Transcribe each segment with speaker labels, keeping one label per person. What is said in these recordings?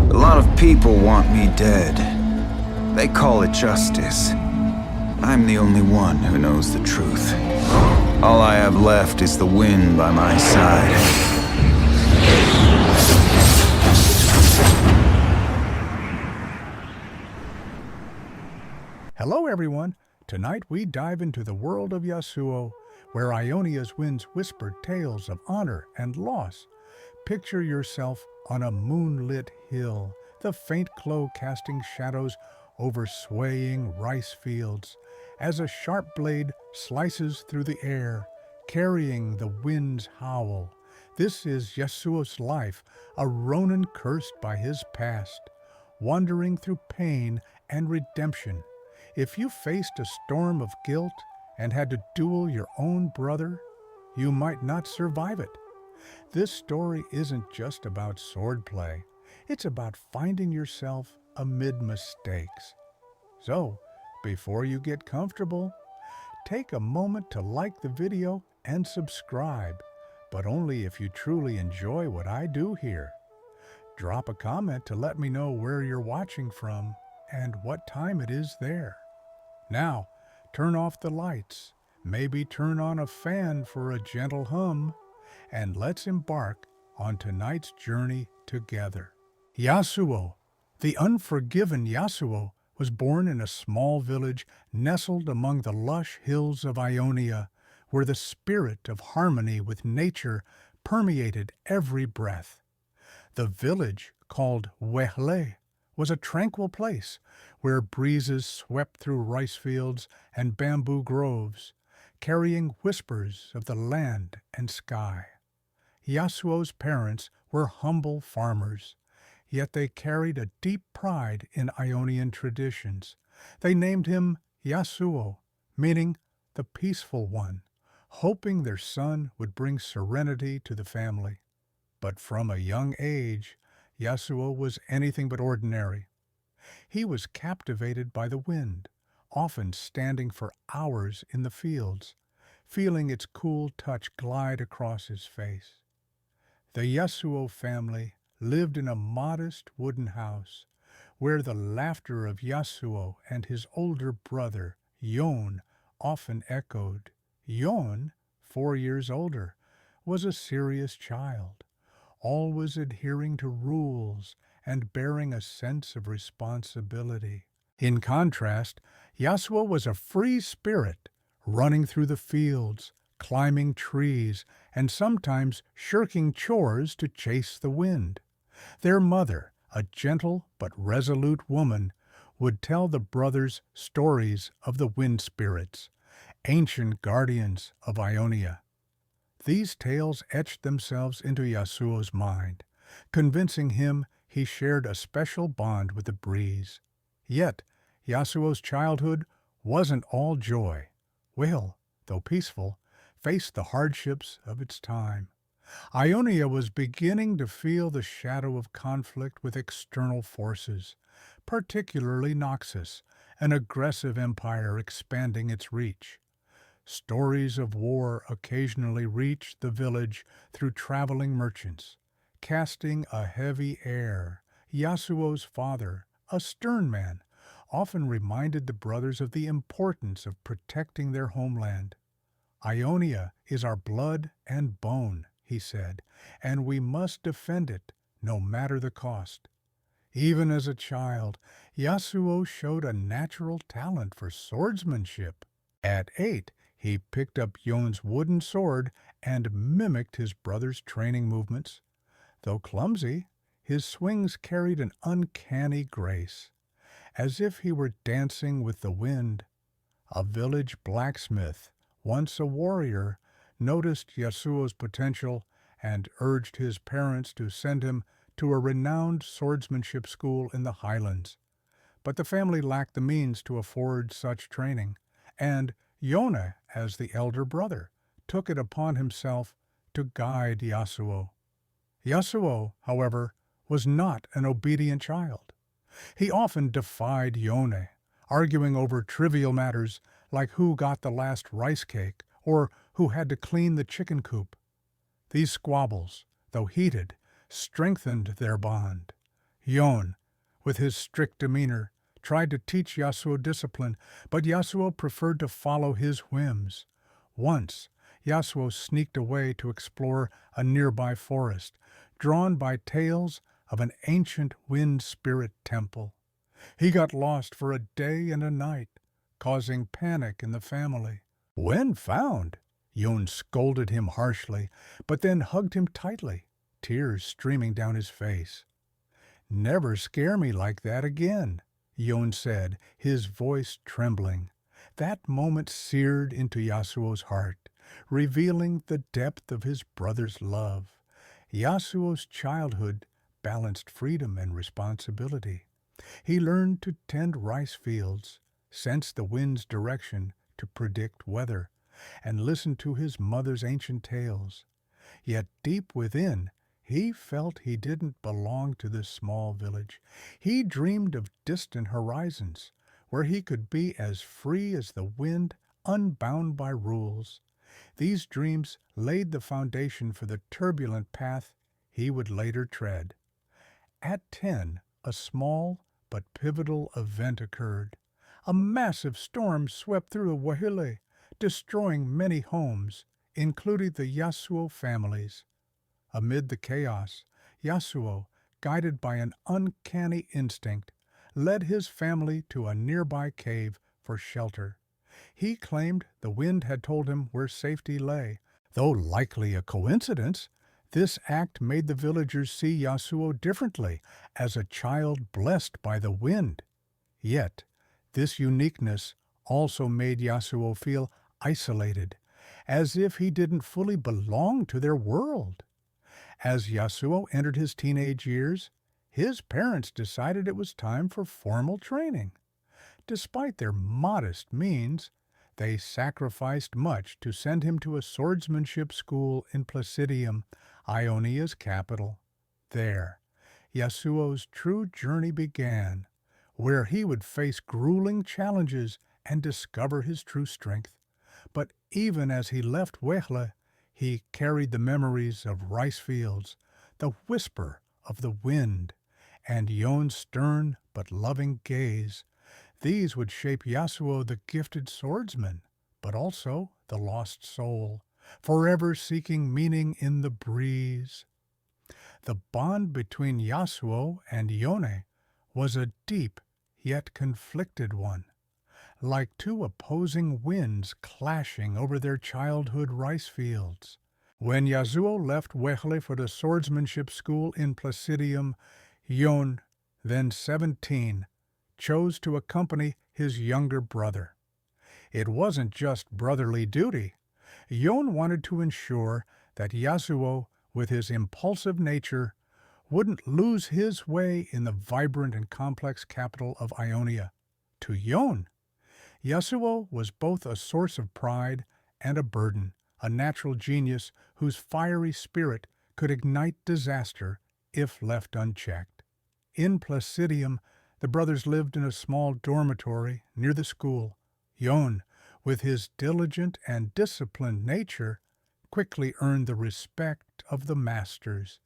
Speaker 1: A lot of people want me dead. They call it justice. I'm the only one who knows the truth. All I have left is the wind by my side.
Speaker 2: Hello everyone! Tonight we dive into the world of Yasuo, where Ionia's winds whisper tales of honor and loss. Picture yourself on a moonlit hill, the faint glow casting shadows over swaying rice fields, as a sharp blade slices through the air, carrying the wind's howl. This is Yasuo's life, a Ronin cursed by his past, wandering through pain and redemption. If you faced a storm of guilt and had to duel your own brother, you might not survive it. This story isn't just about swordplay. It's about finding yourself amid mistakes. So, before you get comfortable, take a moment to like the video and subscribe, but only if you truly enjoy what I do here. Drop a comment to let me know where you're watching from and what time it is there. Now, turn off the lights, maybe turn on a fan for a gentle hum, and let's embark on tonight's journey together. Yasuo, the unforgiven Yasuo, was born in a small village nestled among the lush hills of Ionia, where the spirit of harmony with nature permeated every breath. The village, called LoLHighlights, was a tranquil place where breezes swept through rice fields and bamboo groves, carrying whispers of the land and sky. Yasuo's parents were humble farmers, yet they carried a deep pride in Ionian traditions. They named him Yasuo, meaning the peaceful one, hoping their son would bring serenity to the family. But from a young age, Yasuo was anything but ordinary. He was captivated by the wind, often standing for hours in the fields, feeling its cool touch glide across his face. The Yasuo family lived in a modest wooden house, where the laughter of Yasuo and his older brother, Yon, often echoed. Yon, 4 years older, was a serious child, always adhering to rules and bearing a sense of responsibility. In contrast, Yasuo was a free spirit, running through the fields, climbing trees, and sometimes shirking chores to chase the wind. Their mother, a gentle but resolute woman, would tell the brothers stories of the wind spirits, ancient guardians of Ionia. These tales etched themselves into Yasuo's mind, convincing him he shared a special bond with the breeze. Yet, Yasuo's childhood wasn't all joy. Will, though peaceful, faced the hardships of its time. Ionia was beginning to feel the shadow of conflict with external forces, particularly Noxus, an aggressive empire expanding its reach. Stories of war occasionally reached the village through traveling merchants, casting a heavy air. Yasuo's father, a stern man, often reminded the brothers of the importance of protecting their homeland. "Ionia is our blood and bone," he said, "and we must defend it, no matter the cost." Even as a child, Yasuo showed a natural talent for swordsmanship. At 8, he picked up Yon's wooden sword and mimicked his brother's training movements. Though clumsy, his swings carried an uncanny grace, as if he were dancing with the wind. A village blacksmith, once a warrior, noticed Yasuo's potential and urged his parents to send him to a renowned swordsmanship school in the highlands. But the family lacked the means to afford such training, and Yona, as the elder brother, took it upon himself to guide Yasuo. Yasuo, however, was not an obedient child. He often defied Yone, arguing over trivial matters like who got the last rice cake or who had to clean the chicken coop. These squabbles, though heated, strengthened their bond. Yon, with his strict demeanor, tried to teach Yasuo discipline, but Yasuo preferred to follow his whims. Once, Yasuo sneaked away to explore a nearby forest, drawn by tales of an ancient wind spirit temple. He got lost for a day and a night, causing panic in the family. When found, Yon scolded him harshly, but then hugged him tightly, tears streaming down his face. "Never scare me like that again," Yon said, his voice trembling. That moment seared into Yasuo's heart, revealing the depth of his brother's love. Yasuo's childhood balanced freedom and responsibility. He learned to tend rice fields, sense the wind's direction to predict weather, and listen to his mother's ancient tales. Yet deep within, he felt he didn't belong to this small village. He dreamed of distant horizons, where he could be as free as the wind, unbound by rules. These dreams laid the foundation for the turbulent path he would later tread. At 10, a small but pivotal event occurred. A massive storm swept through the LoLHighlights, destroying many homes, including the Yasuo families. Amid the chaos, Yasuo, guided by an uncanny instinct, led his family to a nearby cave for shelter. He claimed the wind had told him where safety lay. Though likely a coincidence, this act made the villagers see Yasuo differently, as a child blessed by the wind. Yet, this uniqueness also made Yasuo feel isolated, as if he didn't fully belong to their world. As Yasuo entered his teenage years, his parents decided it was time for formal training. Despite their modest means, they sacrificed much to send him to a swordsmanship school in Placidium, Ionia's capital. There, Yasuo's true journey began, where he would face grueling challenges and discover his true strength. But even as he left LoLHighlights, he carried the memories of rice fields, the whisper of the wind, and Yon's stern but loving gaze. These would shape Yasuo the gifted swordsman, but also the lost soul, forever seeking meaning in the breeze. The bond between Yasuo and Yone was a deep yet conflicted one, like two opposing winds clashing over their childhood rice fields. When Yasuo left LoLHighlights for the swordsmanship school in Placidium, Yon, then 17, chose to accompany his younger brother. It wasn't just brotherly duty. Yon wanted to ensure that Yasuo, with his impulsive nature, wouldn't lose his way in the vibrant and complex capital of Ionia. To Yon, Yasuo was both a source of pride and a burden, a natural genius whose fiery spirit could ignite disaster if left unchecked. In Placidium, the brothers lived in a small dormitory near the school. Yon, with his diligent and disciplined nature, quickly earned the respect of the masters.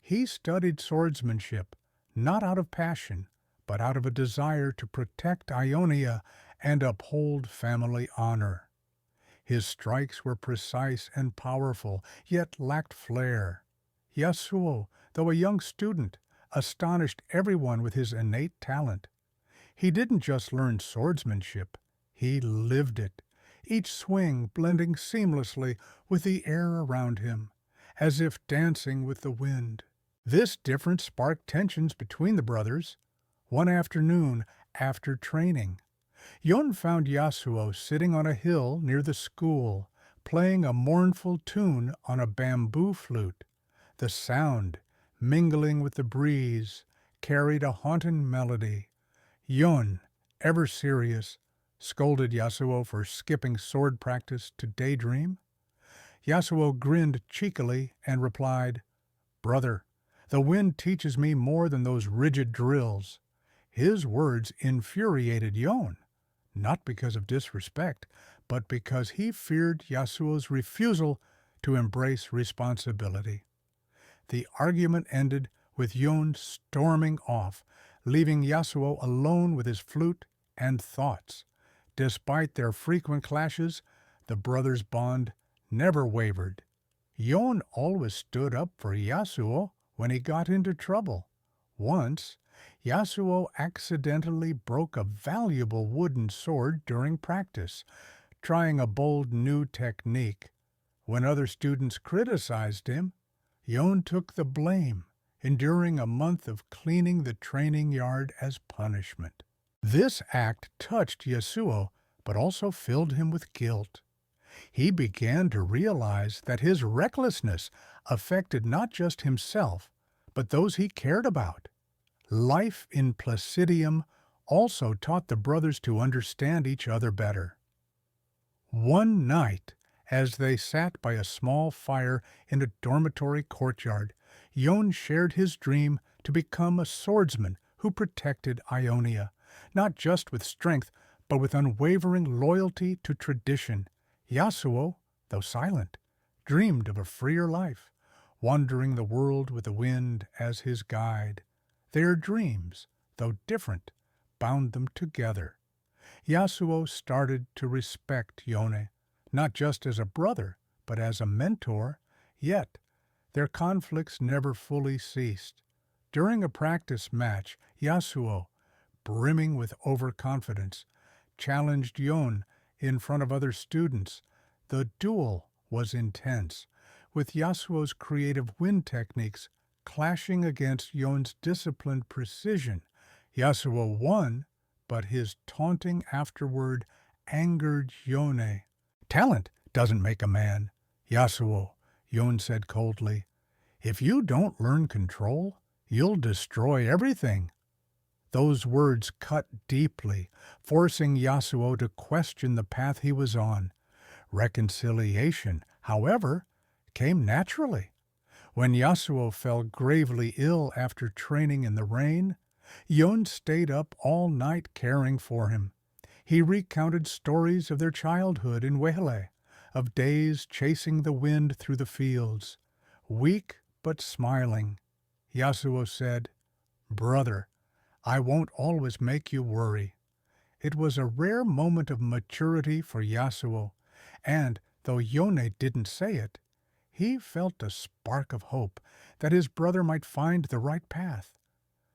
Speaker 2: He studied swordsmanship, not out of passion, but out of a desire to protect Ionia and uphold family honor. His strikes were precise and powerful, yet lacked flair. Yasuo, though a young student, astonished everyone with his innate talent. He didn't just learn swordsmanship, he lived it, each swing blending seamlessly with the air around him, as if dancing with the wind. This difference sparked tensions between the brothers. One afternoon, after training, Yon found Yasuo sitting on a hill near the school, playing a mournful tune on a bamboo flute. The sound, mingling with the breeze, carried a haunting melody. Yon, ever serious, scolded Yasuo for skipping sword practice to daydream. Yasuo grinned cheekily and replied, "Brother, the wind teaches me more than those rigid drills." His words infuriated Yon, not because of disrespect, but because he feared Yasuo's refusal to embrace responsibility. The argument ended with Yon storming off, leaving Yasuo alone with his flute and thoughts. Despite their frequent clashes, the brothers' bond never wavered. Yon always stood up for Yasuo when he got into trouble. Once, Yasuo accidentally broke a valuable wooden sword during practice, trying a bold new technique. When other students criticized him, Yon took the blame, enduring a month of cleaning the training yard as punishment. This act touched Yasuo, but also filled him with guilt. He began to realize that his recklessness affected not just himself, but those he cared about. Life in Placidium also taught the brothers to understand each other better. One night, as they sat by a small fire in a dormitory courtyard, Yon shared his dream to become a swordsman who protected Ionia, not just with strength, but with unwavering loyalty to tradition. Yasuo, though silent, dreamed of a freer life, wandering the world with the wind as his guide. Their dreams, though different, bound them together. Yasuo started to respect Yone, not just as a brother, but as a mentor, yet their conflicts never fully ceased. During a practice match, Yasuo, brimming with overconfidence, challenged Yon in front of other students. The duel was intense, with Yasuo's creative wind techniques clashing against Yon's disciplined precision. Yasuo won, but his taunting afterward angered Yone. "Talent doesn't make a man, Yasuo," Yon said coldly. "If you don't learn control, you'll destroy everything." Those words cut deeply, forcing Yasuo to question the path he was on. Reconciliation, however, came naturally. When Yasuo fell gravely ill after training in the rain, Yon stayed up all night caring for him. He recounted stories of their childhood in Wele, of days chasing the wind through the fields. Weak but smiling, Yasuo said, "Brother, I won't always make you worry." It was a rare moment of maturity for Yasuo, and though Yone didn't say it, he felt a spark of hope that his brother might find the right path.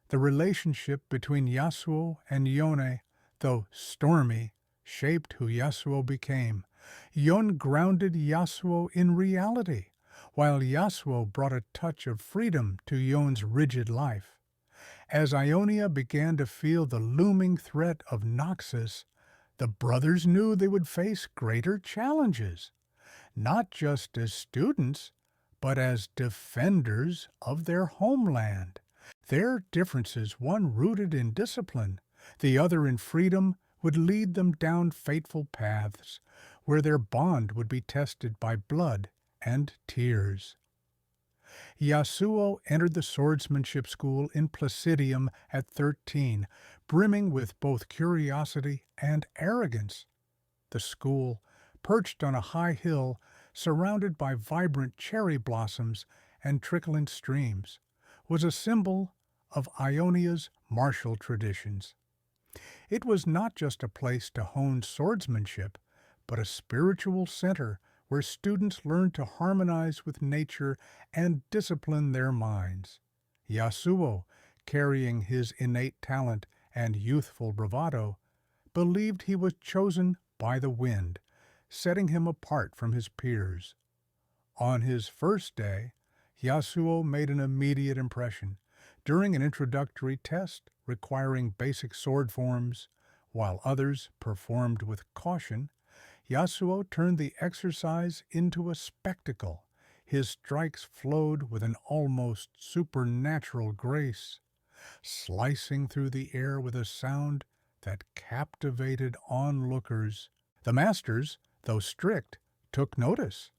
Speaker 2: The relationship between Yasuo and Yone, though stormy, shaped who Yasuo became. Yon grounded Yasuo in reality, while Yasuo brought a touch of freedom to Yon's rigid life. As Ionia began to feel the looming threat of Noxus, the brothers knew they would face greater challenges, not just as students, but as defenders of their homeland. Their differences, one rooted in discipline, the other in freedom, would lead them down fateful paths, where their bond would be tested by blood and tears. Yasuo entered the swordsmanship school in Placidium at 13, brimming with both curiosity and arrogance. The school, perched on a high hill, surrounded by vibrant cherry blossoms and trickling streams, was a symbol of Ionia's martial traditions. It was not just a place to hone swordsmanship, but a spiritual center where students learned to harmonize with nature and discipline their minds. Yasuo, carrying his innate talent and youthful bravado, believed he was chosen by the wind, setting him apart from his peers. On his first day, Yasuo made an immediate impression. During an introductory test requiring basic sword forms, while others performed with caution, Yasuo turned the exercise into a spectacle. His strikes flowed with an almost supernatural grace, slicing through the air with a sound that captivated onlookers. The masters, though strict, took notice.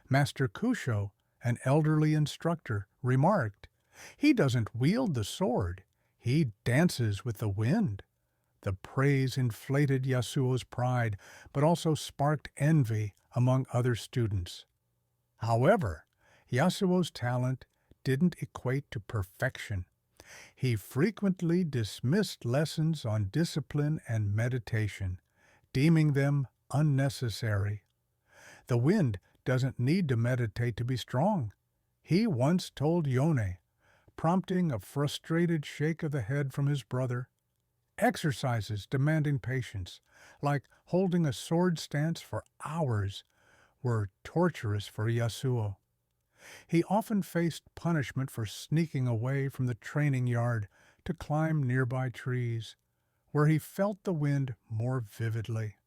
Speaker 2: Master Kusho, an elderly instructor, remarked, "He doesn't wield the sword, he dances with the wind." The praise inflated Yasuo's pride, but also sparked envy among other students. However, Yasuo's talent didn't equate to perfection. He frequently dismissed lessons on discipline and meditation, deeming them unnecessary. The wind doesn't need to meditate to be strong, he once told Yone, prompting a frustrated shake of the head from his brother. Exercises demanding patience, like holding a sword stance for hours, were torturous for Yasuo. He often faced punishment for sneaking away from the training yard to climb nearby trees, where he felt the wind more vividly.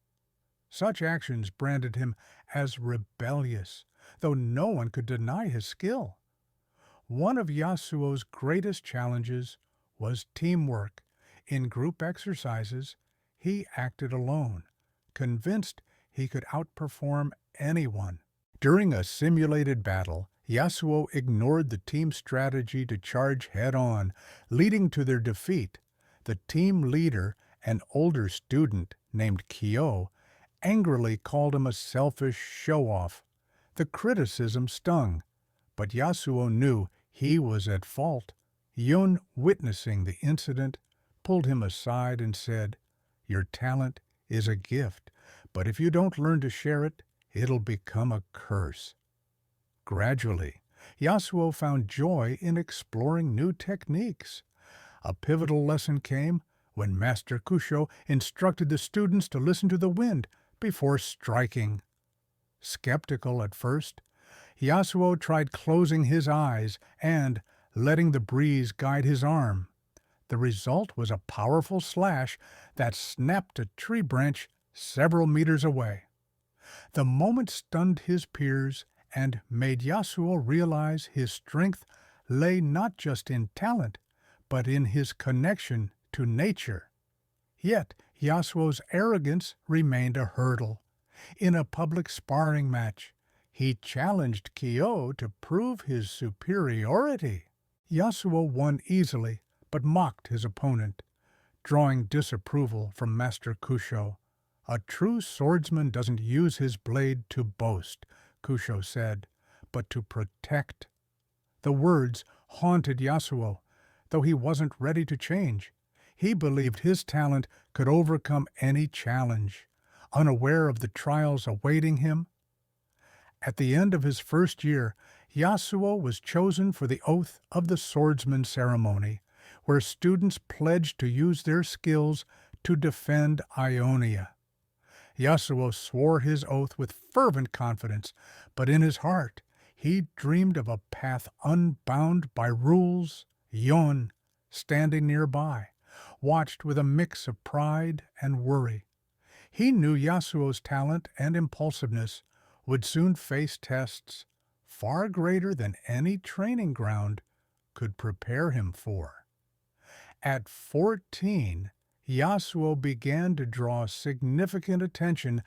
Speaker 2: Such actions branded him as rebellious, though no one could deny his skill. One of Yasuo's greatest challenges was teamwork. In group exercises, he acted alone, convinced he could outperform anyone. During a simulated battle, Yasuo ignored the team's strategy to charge head-on, leading to their defeat. The team leader, an older student named Kyo, angrily called him a selfish show-off. The criticism stung, but Yasuo knew he was at fault. Yun, witnessing the incident, pulled him aside and said, "Your talent is a gift, but if you don't learn to share it, it'll become a curse." Gradually, Yasuo found joy in exploring new techniques. A pivotal lesson came when Master Kusho instructed the students to listen to the wind before striking. Skeptical at first, Yasuo tried closing his eyes and letting the breeze guide his arm. The result was a powerful slash that snapped a tree branch several meters away. The moment stunned his peers and made Yasuo realize his strength lay not just in talent, but in his connection to nature. Yet Yasuo's arrogance remained a hurdle. In a public sparring match, he challenged Kyo to prove his superiority. Yasuo won easily, but mocked his opponent, drawing disapproval from Master Kusho. "A true swordsman doesn't use his blade to boast," Kusho said, "but to protect." The words haunted Yasuo, though he wasn't ready to change. He believed his talent could overcome any challenge, unaware of the trials awaiting him. At the end of his first year, Yasuo was chosen for the Oath of the Swordsman ceremony, where students pledged to use their skills to defend Ionia. Yasuo swore his oath with fervent confidence, but in his heart he dreamed of a path unbound by rules. Yon, standing nearby, watched with a mix of pride and worry. He knew Yasuo's talent and impulsiveness would soon face tests far greater than any training ground could prepare him for. At 14, Yasuo began to draw significant attention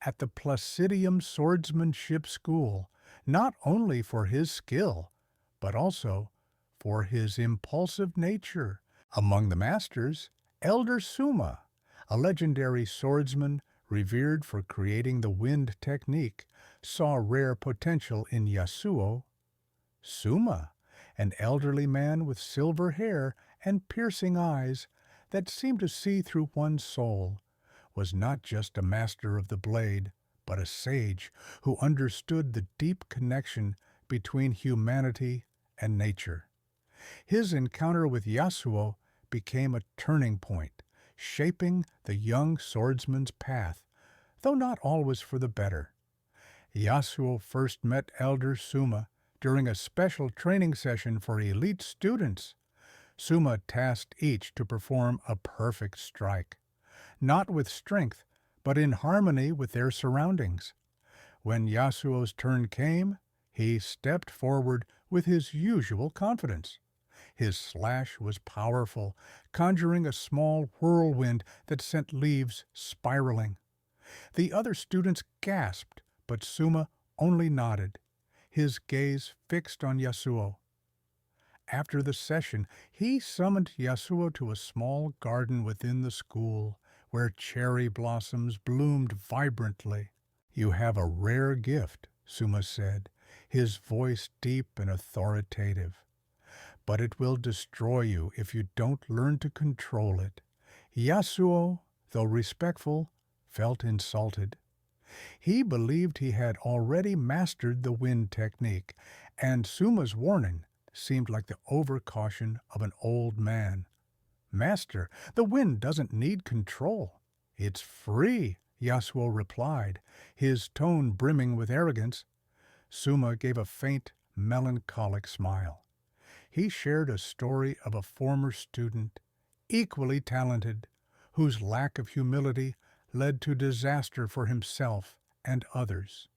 Speaker 2: at the Placidium Swordsmanship School, not only for his skill, but also for his impulsive nature. Among the masters, Elder Suma, a legendary swordsman revered for creating the wind technique, saw rare potential in Yasuo. Suma, an elderly man with silver hair and piercing eyes that seemed to see through one's soul, was not just a master of the blade, but a sage who understood the deep connection between humanity and nature. His encounter with Yasuo became a turning point, shaping the young swordsman's path, though not always for the better. Yasuo first met Elder Suma during a special training session for elite students. Suma tasked each to perform a perfect strike, not with strength, but in harmony with their surroundings. When Yasuo's turn came, he stepped forward with his usual confidence. His slash was powerful, conjuring a small whirlwind that sent leaves spiraling. The other students gasped, but Suma only nodded, his gaze fixed on Yasuo. After the session, he summoned Yasuo to a small garden within the school, where cherry blossoms bloomed vibrantly. "You have a rare gift," Suma said, his voice deep and authoritative. but it will destroy you if you don't learn to control it. Yasuo, though respectful, felt insulted. He believed he had already mastered the wind technique, and Suma's warning seemed like the overcaution of an old man. Master, the wind doesn't need control. It's free, Yasuo replied, his tone brimming with arrogance. Suma gave a faint, melancholic smile. He shared a story of a former student, equally talented, whose lack of humility led to disaster for himself and others.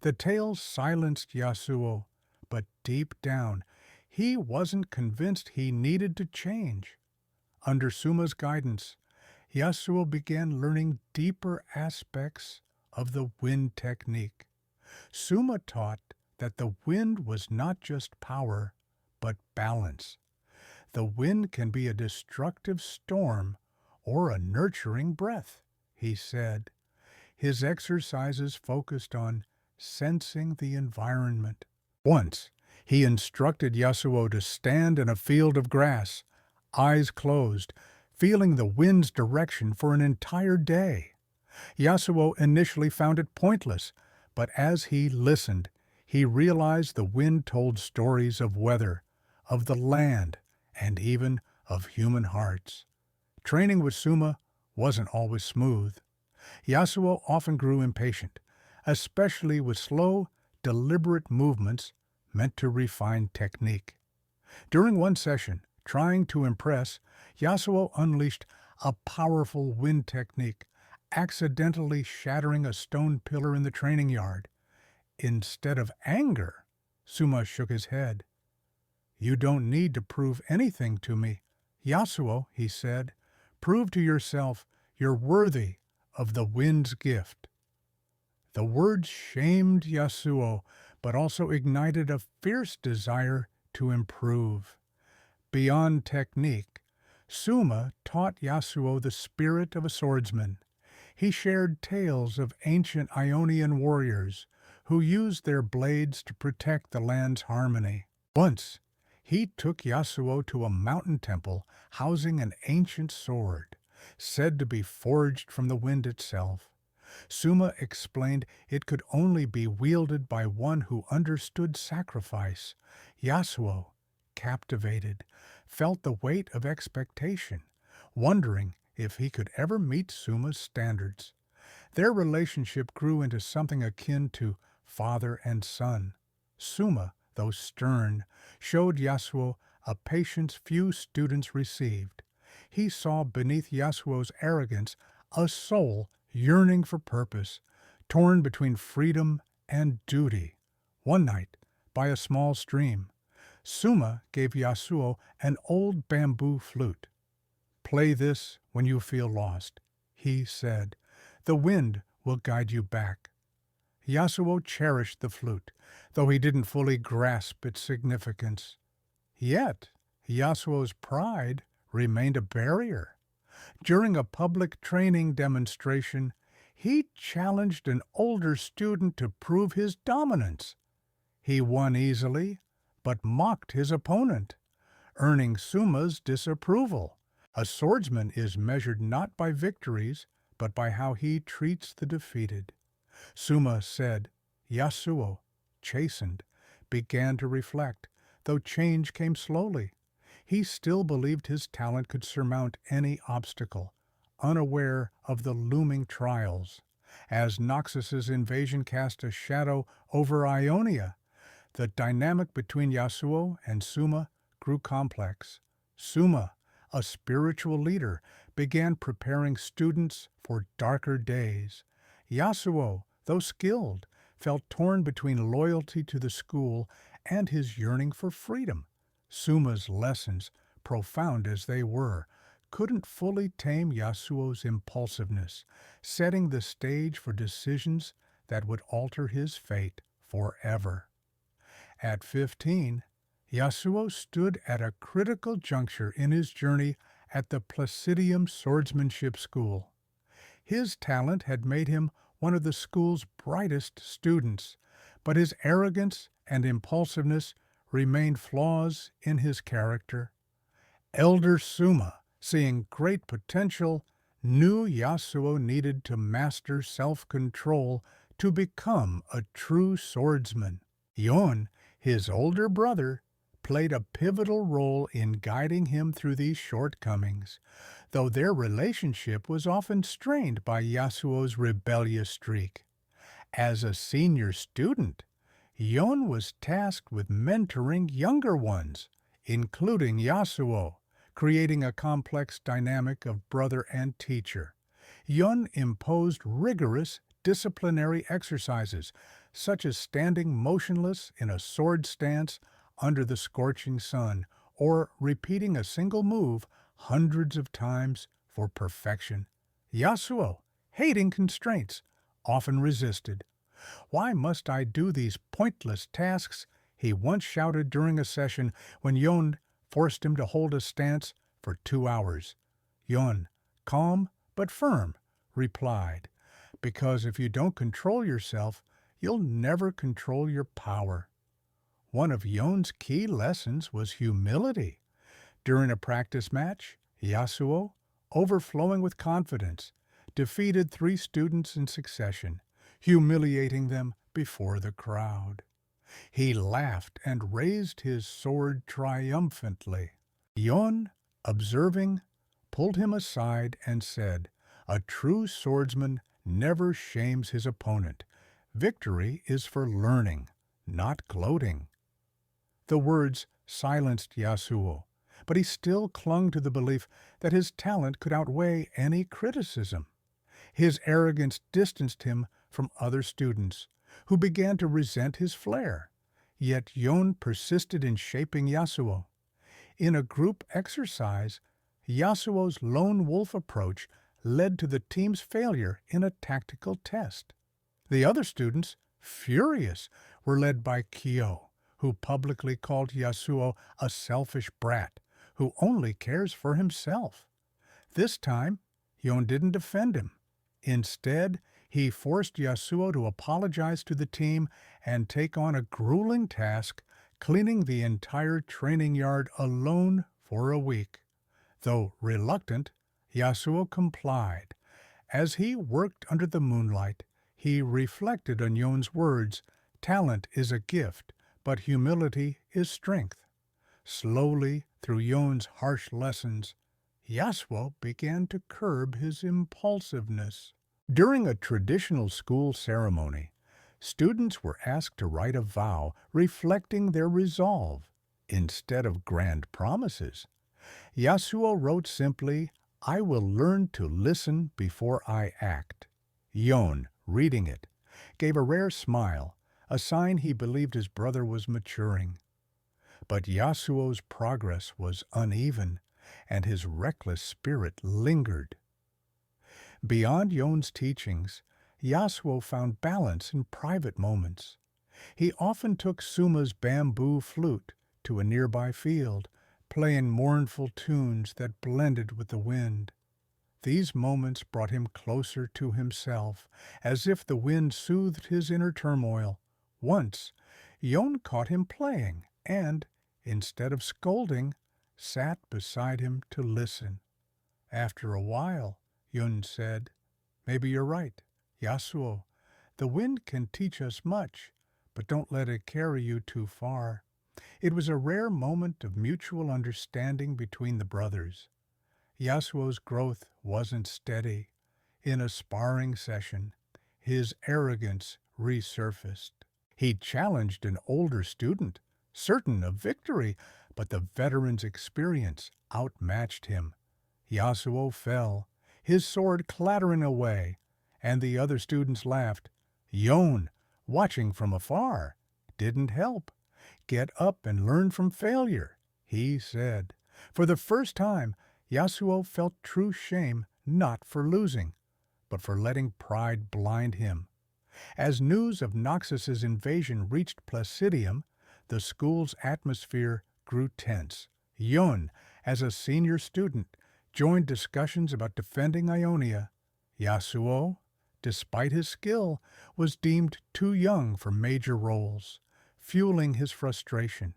Speaker 2: The tale silenced Yasuo, but deep down, he wasn't convinced he needed to change. Under Suma's guidance, Yasuo began learning deeper aspects of the wind technique. Suma taught that the wind was not just power, but balance. The wind can be a destructive storm or a nurturing breath, he said. His exercises focused on sensing the environment. Once, he instructed Yasuo to stand in a field of grass, eyes closed, feeling the wind's direction for an entire day. Yasuo initially found it pointless, but as he listened, he realized the wind told stories of weather, of the land, and even of human hearts. Training with Suma wasn't always smooth. Yasuo often grew impatient, especially with slow, deliberate movements meant to refine technique. During one session, trying to impress, Yasuo unleashed a powerful wind technique, accidentally shattering a stone pillar in the training yard. Instead of anger, Suma shook his head. "You don't need to prove anything to me, Yasuo," he said. "Prove to yourself you're worthy of the wind's gift." The words shamed Yasuo, but also ignited a fierce desire to improve. Beyond technique, Suma taught Yasuo the spirit of a swordsman. He shared tales of ancient Ionian warriors who used their blades to protect the land's harmony. Once, he took Yasuo to a mountain temple housing an ancient sword, said to be forged from the wind itself. Suma explained it could only be wielded by one who understood sacrifice. Yasuo, captivated, felt the weight of expectation, wondering if he could ever meet Suma's standards. Their relationship grew into something akin to father and son. Suma, though stern, showed Yasuo a patience few students received. He saw beneath Yasuo's arrogance a soul yearning for purpose, torn between freedom and duty. One night, by a small stream, Suma gave Yasuo an old bamboo flute. "Play this when you feel lost," he said. "The wind will guide you back." Yasuo cherished the flute, though he didn't fully grasp its significance. Yet, Yasuo's pride remained a barrier. During a public training demonstration, he challenged an older student to prove his dominance. He won easily, but mocked his opponent, earning Suma's disapproval. A swordsman is measured not by victories, but by how he treats the defeated. Suma said. Yasuo, chastened, began to reflect, though change came slowly. He still believed his talent could surmount any obstacle, unaware of the looming trials. As Noxus's invasion cast a shadow over Ionia, the dynamic between Yasuo and Suma grew complex. Suma, a spiritual leader, began preparing students for darker days. Yasuo, though skilled, felt torn between loyalty to the school and his yearning for freedom. Suma's lessons, profound as they were, couldn't fully tame Yasuo's impulsiveness, setting the stage for decisions that would alter his fate forever. At 15, Yasuo stood at a critical juncture in his journey at the Placidium Swordsmanship School. His talent had made him one of the school's brightest students, but his arrogance and impulsiveness remained flaws in his character. Elder Suma, seeing great potential, knew Yasuo needed to master self-control to become a true swordsman. Yon, his older brother, played a pivotal role in guiding him through these shortcomings, though their relationship was often strained by Yasuo's rebellious streak. As a senior student, Yon was tasked with mentoring younger ones, including Yasuo, creating a complex dynamic of brother and teacher. Yon imposed rigorous disciplinary exercises, such as standing motionless in a sword stance under the scorching sun, or repeating a single move hundreds of times for perfection. Yasuo, hating constraints, often resisted. "Why must I do these pointless tasks?" he once shouted during a session when Yon forced him to hold a stance for 2 hours. Yon, calm but firm, replied, "Because if you don't control yourself, you'll never control your power." One of Yon's key lessons was humility. During a practice match, Yasuo, overflowing with confidence, defeated 3 students in succession, humiliating them before the crowd. He laughed and raised his sword triumphantly. Yon, observing, pulled him aside and said, "A true swordsman never shames his opponent. Victory is for learning, not gloating." The words silenced Yasuo, but he still clung to the belief that his talent could outweigh any criticism. His arrogance distanced him from other students, who began to resent his flair. Yet Yon persisted in shaping Yasuo. In a group exercise, Yasuo's lone wolf approach led to the team's failure in a tactical test. The other students, furious, were led by Kyo, who publicly called Yasuo a selfish brat who only cares for himself. This time, Yon didn't defend him. Instead, he forced Yasuo to apologize to the team and take on a grueling task, cleaning the entire training yard alone for a week. Though reluctant, Yasuo complied. As he worked under the moonlight, he reflected on Yon's words, "Talent is a gift, but humility is strength." Slowly, through Yon's harsh lessons, Yasuo began to curb his impulsiveness. During a traditional school ceremony, students were asked to write a vow reflecting their resolve. Instead of grand promises, Yasuo wrote simply, "I will learn to listen before I act." Yon, reading it, gave a rare smile, a sign he believed his brother was maturing. But Yasuo's progress was uneven, and his reckless spirit lingered. Beyond Yon's teachings, Yasuo found balance in private moments. He often took Suma's bamboo flute to a nearby field, playing mournful tunes that blended with the wind. These moments brought him closer to himself, as if the wind soothed his inner turmoil. Once, Yon caught him playing and, instead of scolding, sat beside him to listen. After a while, Yon said, "Maybe you're right, Yasuo. The wind can teach us much, but don't let it carry you too far." It was a rare moment of mutual understanding between the brothers. Yasuo's growth wasn't steady. In a sparring session, his arrogance resurfaced. He challenged an older student, certain of victory, but the veteran's experience outmatched him. Yasuo fell, his sword clattering away, and the other students laughed. Yon, watching from afar, didn't help. "Get up and learn from failure," he said. For the first time, Yasuo felt true shame not for losing, but for letting pride blind him. As news of Noxus's invasion reached Placidium, the school's atmosphere grew tense. Yon, as a senior student, joined discussions about defending Ionia. Yasuo, despite his skill, was deemed too young for major roles, fueling his frustration.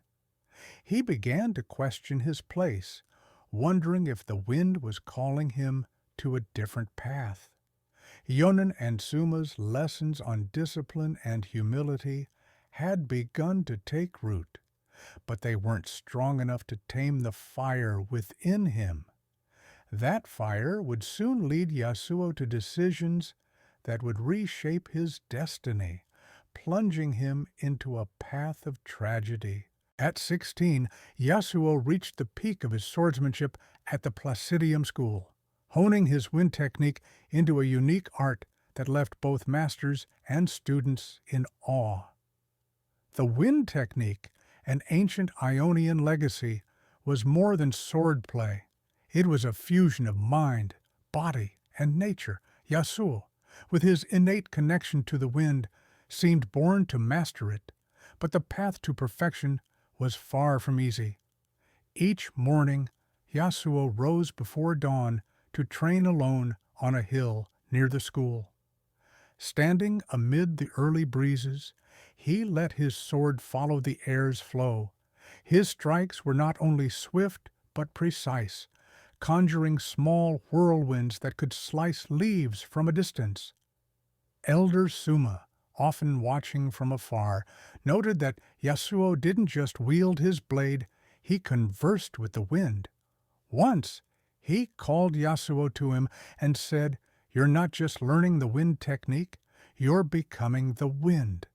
Speaker 2: He began to question his place, wondering if the wind was calling him to a different path. Yonan and Suma's lessons on discipline and humility had begun to take root, but they weren't strong enough to tame the fire within him. That fire would soon lead Yasuo to decisions that would reshape his destiny, plunging him into a path of tragedy. At 16, Yasuo reached the peak of his swordsmanship at the Placidium School, honing his wind technique into a unique art that left both masters and students in awe. The wind technique, an ancient Ionian legacy, was more than swordplay. It was a fusion of mind, body, and nature. Yasuo, with his innate connection to the wind, seemed born to master it, but the path to perfection was far from easy. Each morning, Yasuo rose before dawn to train alone on a hill near the school. Standing amid the early breezes, he let his sword follow the air's flow. His strikes were not only swift but precise, conjuring small whirlwinds that could slice leaves from a distance. Elder Suma, often watching from afar, noted that Yasuo didn't just wield his blade, he conversed with the wind. Once, he called Yasuo to him and said, "You're not just learning the wind technique, you're becoming the wind."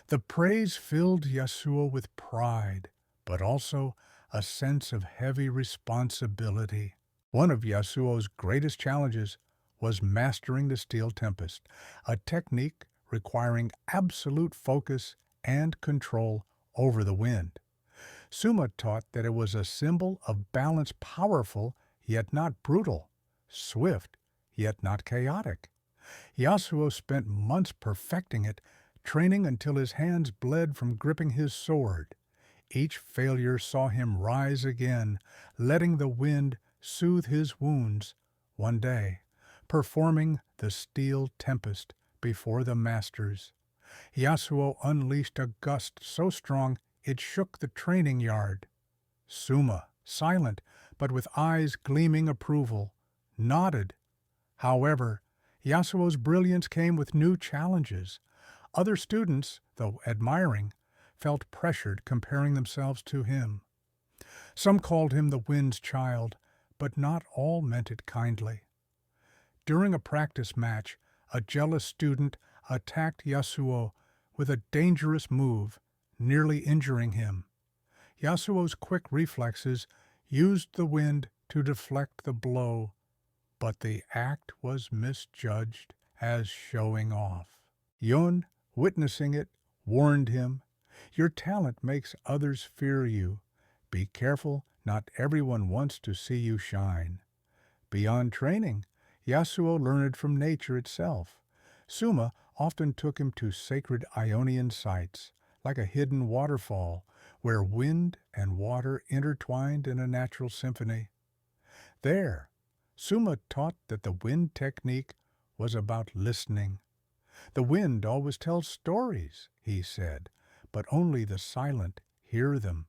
Speaker 2: The praise filled Yasuo with pride, but also a sense of heavy responsibility. One of Yasuo's greatest challenges was mastering the Steel Tempest, a technique requiring absolute focus and control over the wind. Suma taught that it was a symbol of balance, powerful yet not brutal, swift yet not chaotic. Yasuo spent months perfecting it, training until his hands bled from gripping his sword. Each failure saw him rise again, letting the wind soothe his wounds. One day, performing the Steel Tempest before the masters, Yasuo unleashed a gust so strong it shook the training yard. Suma, silent but with eyes gleaming approval, nodded. However, Yasuo's brilliance came with new challenges. Other students, though admiring, felt pressured comparing themselves to him. Some called him the wind's child, but not all meant it kindly. During a practice match, a jealous student attacked Yasuo with a dangerous move, nearly injuring him. Yasuo's quick reflexes used the wind to deflect the blow, but the act was misjudged as showing off. Yon, witnessing it, warned him, "Your talent makes others fear you. Be careful, not everyone wants to see you shine." Beyond training, Yasuo learned from nature itself. Suma often took him to sacred Ionian sites, like a hidden waterfall, where wind and water intertwined in a natural symphony. There, Suma taught that the wind technique was about listening. The wind always tells stories, he said, but only the silent hear them.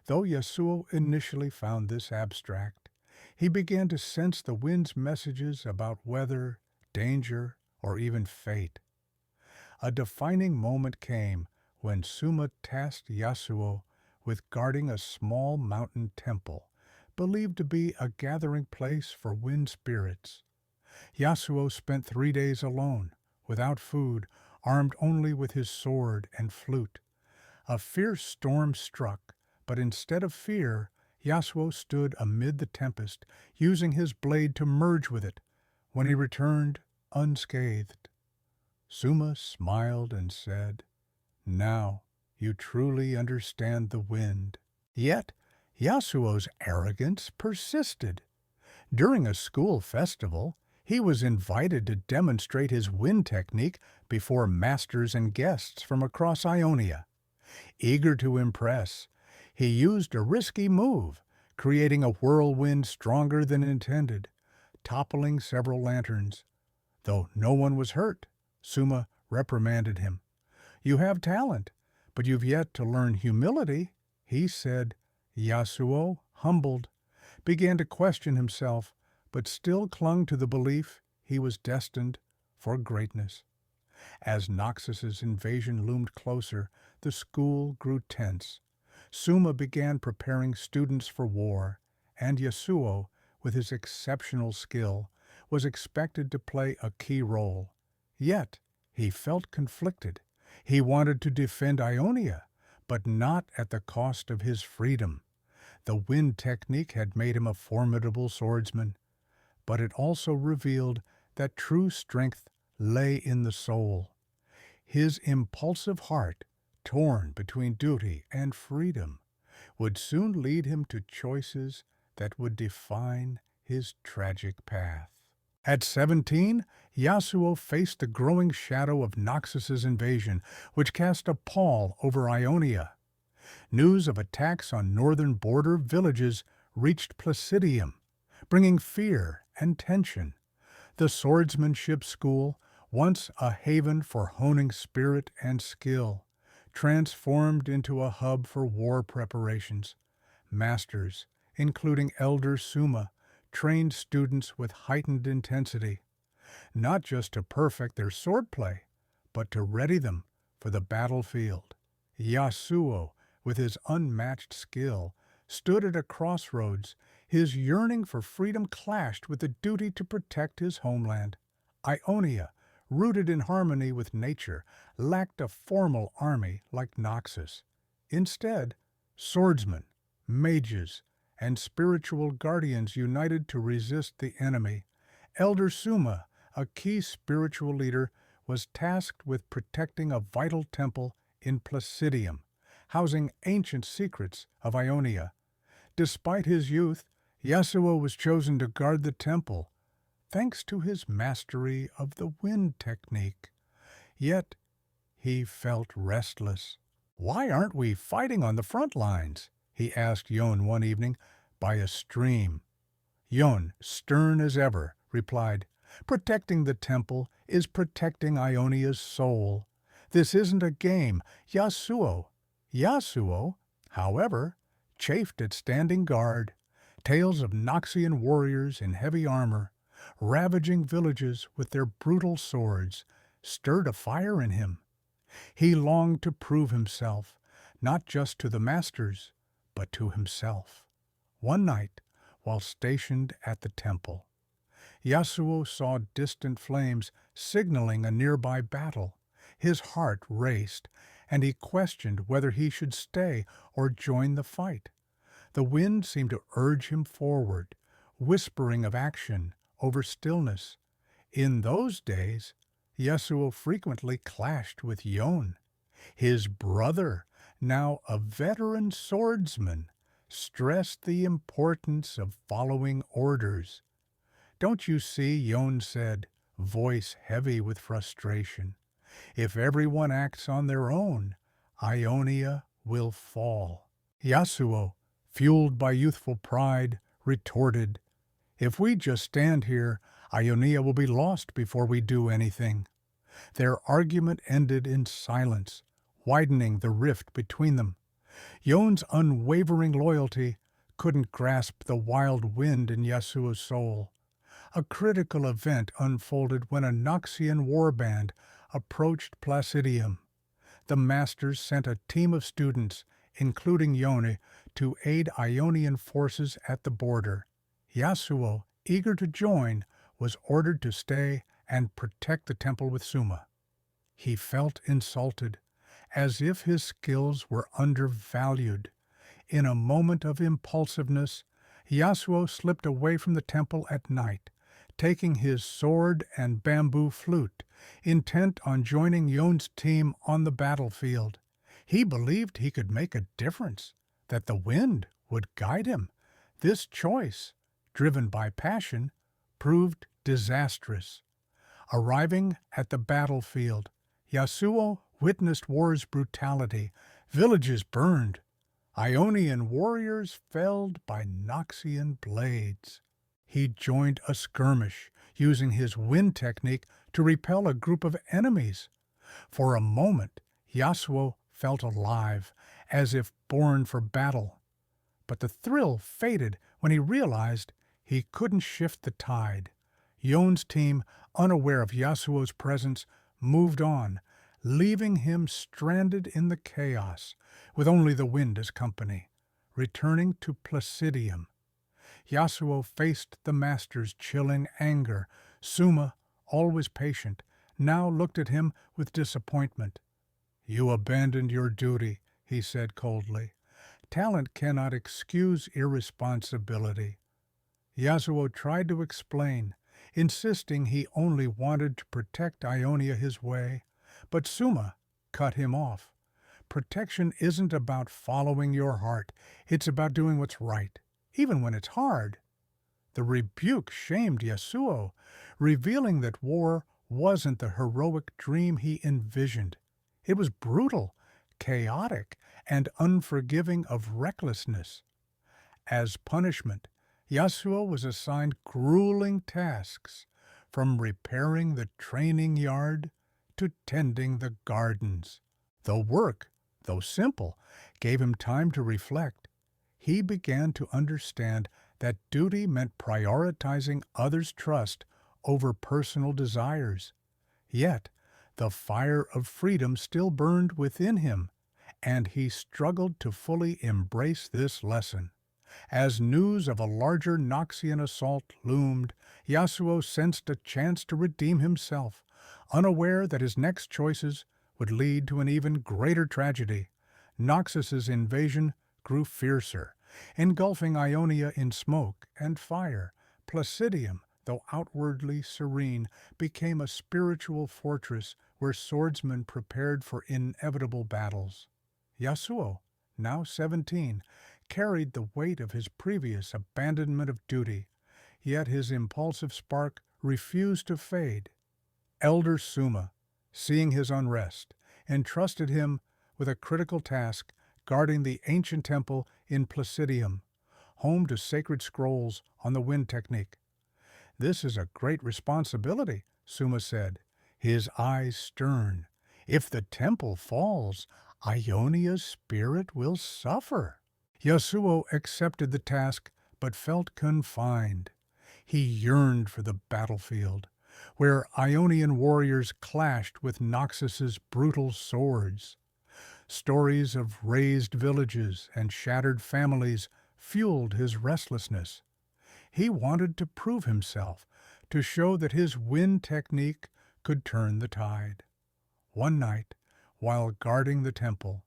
Speaker 2: Though Yasuo initially found this abstract, he began to sense the wind's messages about weather, danger, or even fate. A defining moment came when Suma tasked Yasuo with guarding a small mountain temple, believed to be a gathering place for wind spirits. Yasuo spent 3 days alone, without food, armed only with his sword and flute. A fierce storm struck, but instead of fear, Yasuo stood amid the tempest, using his blade to merge with it. When he returned, unscathed, Suma smiled and said, "Now you truly understand the wind." Yet, Yasuo's arrogance persisted. During a school festival, he was invited to demonstrate his wind technique before masters and guests from across Ionia. Eager to impress, he used a risky move, creating a whirlwind stronger than intended, toppling several lanterns. Though no one was hurt, Suma reprimanded him. "You have talent, but you've yet to learn humility," He said, Yasuo, humbled, began to question himself, but still clung to the belief he was destined for greatness. As Noxus's invasion loomed closer, the school grew tense. Suma began preparing students for war, and Yasuo, with his exceptional skill, was expected to play a key role. Yet, he felt conflicted. He wanted to defend Ionia, but not at the cost of his freedom. The wind technique had made him a formidable swordsman, but it also revealed that true strength lay in the soul. His impulsive heart, torn between duty and freedom, would soon lead him to choices that would define his tragic path. At 17, Yasuo faced the growing shadow of Noxus's invasion, which cast a pall over Ionia. News of attacks on northern border villages reached Placidium, bringing fear and tension. The swordsmanship school, once a haven for honing spirit and skill, transformed into a hub for war preparations. Masters, including Elder Suma, trained students with heightened intensity, not just to perfect their swordplay, but to ready them for the battlefield. Yasuo, with his unmatched skill, stood at a crossroads. His yearning for freedom clashed with the duty to protect his homeland. Ionia, rooted in harmony with nature, lacked a formal army like Noxus. Instead, swordsmen, mages, and spiritual guardians united to resist the enemy. Elder Suma, a key spiritual leader, was tasked with protecting a vital temple in Placidium, housing ancient secrets of Ionia. Despite his youth, Yasuo was chosen to guard the temple, thanks to his mastery of the wind technique. Yet, he felt restless. "Why aren't we fighting on the front lines?" he asked Yon one evening by a stream. Yon, stern as ever, replied, "Protecting the temple is protecting Ionia's soul. This isn't a game." Yasuo, however, chafed at standing guard. Tales of Noxian warriors in heavy armor, ravaging villages with their brutal swords, stirred a fire in him. He longed to prove himself, not just to the masters, but to himself. One night, while stationed at the temple, Yasuo saw distant flames signaling a nearby battle. His heart raced, and he questioned whether he should stay or join the fight. The wind seemed to urge him forward, whispering of action over stillness. In those days, Yasuo frequently clashed with Yon. His brother, now a veteran swordsman, stressed the importance of following orders. "Don't you see," Yon said, voice heavy with frustration, "if everyone acts on their own, Ionia will fall." Yasuo, fueled by youthful pride, retorted, "If we just stand here, Ionia will be lost before we do anything." Their argument ended in silence, widening the rift between them. Yon's unwavering loyalty couldn't grasp the wild wind in Yasuo's soul. A critical event unfolded when a Noxian warband approached Placidium. The masters sent a team of students, including Yone, to aid Ionian forces at the border. Yasuo, eager to join, was ordered to stay and protect the temple with Suma. He felt insulted, as if his skills were undervalued. In a moment of impulsiveness, Yasuo slipped away from the temple at night, taking his sword and bamboo flute, intent on joining Yon's team on the battlefield. He believed he could make a difference, that the wind would guide him. This choice, driven by passion, proved disastrous. Arriving at the battlefield, Yasuo witnessed war's brutality. Villages burned. Ionian warriors felled by Noxian blades. He joined a skirmish, using his wind technique to repel a group of enemies. For a moment, Yasuo felt alive, as if born for battle. But the thrill faded when he realized he couldn't shift the tide. Yon's team, unaware of Yasuo's presence, moved on, leaving him stranded in the chaos, with only the wind as company. Returning to Placidium, Yasuo faced the master's chilling anger. Suma, always patient, now looked at him with disappointment. "You abandoned your duty," he said coldly. "Talent cannot excuse irresponsibility." Yasuo tried to explain, insisting he only wanted to protect Ionia his way, but Suma cut him off. Protection isn't about following your heart, it's about doing what's right, even when it's hard. The rebuke shamed Yasuo, revealing that war wasn't the heroic dream he envisioned. It was brutal, chaotic, and unforgiving of recklessness. As punishment, Yasuo was assigned grueling tasks, from repairing the training yard to tending the gardens. The work, though simple, gave him time to reflect. He began to understand that duty meant prioritizing others' trust over personal desires. Yet, the fire of freedom still burned within him, and he struggled to fully embrace this lesson. As news of a larger Noxian assault loomed, Yasuo sensed a chance to redeem himself, unaware that his next choices would lead to an even greater tragedy. Noxus's invasion grew fiercer, engulfing Ionia in smoke and fire. Placidium, though outwardly serene, became a spiritual fortress where swordsmen prepared for inevitable battles. Yasuo, now 17, carried the weight of his previous abandonment of duty, yet his impulsive spark refused to fade. Elder Suma, seeing his unrest, entrusted him with a critical task, guarding the ancient temple in Placidium, home to sacred scrolls on the wind technique. "This is a great responsibility," Suma said, his eyes stern. "If the temple falls, Ionia's spirit will suffer." Yasuo accepted the task, but felt confined. He yearned for the battlefield, where Ionian warriors clashed with Noxus's brutal swords. Stories of razed villages and shattered families fueled his restlessness. He wanted to prove himself, to show that his wind technique could turn the tide. One night, while guarding the temple,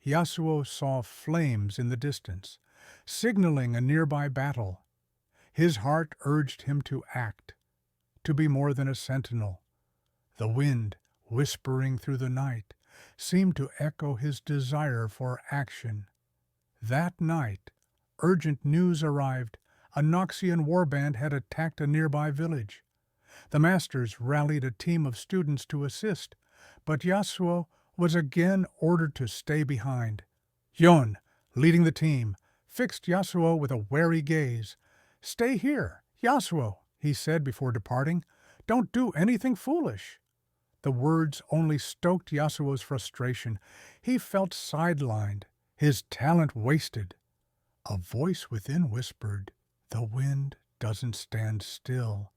Speaker 2: Yasuo saw flames in the distance, signaling a nearby battle. His heart urged him to act, to be more than a sentinel. The wind, whispering through the night, seemed to echo his desire for action. That night, urgent news arrived. A Noxian warband had attacked a nearby village. The masters rallied a team of students to assist, but Yasuo was again ordered to stay behind. Yon, leading the team, fixed Yasuo with a wary gaze. "Stay here, Yasuo," he said before departing. "Don't do anything foolish." The words only stoked Yasuo's frustration. He felt sidelined, his talent wasted. A voice within whispered, "The wind doesn't stand still.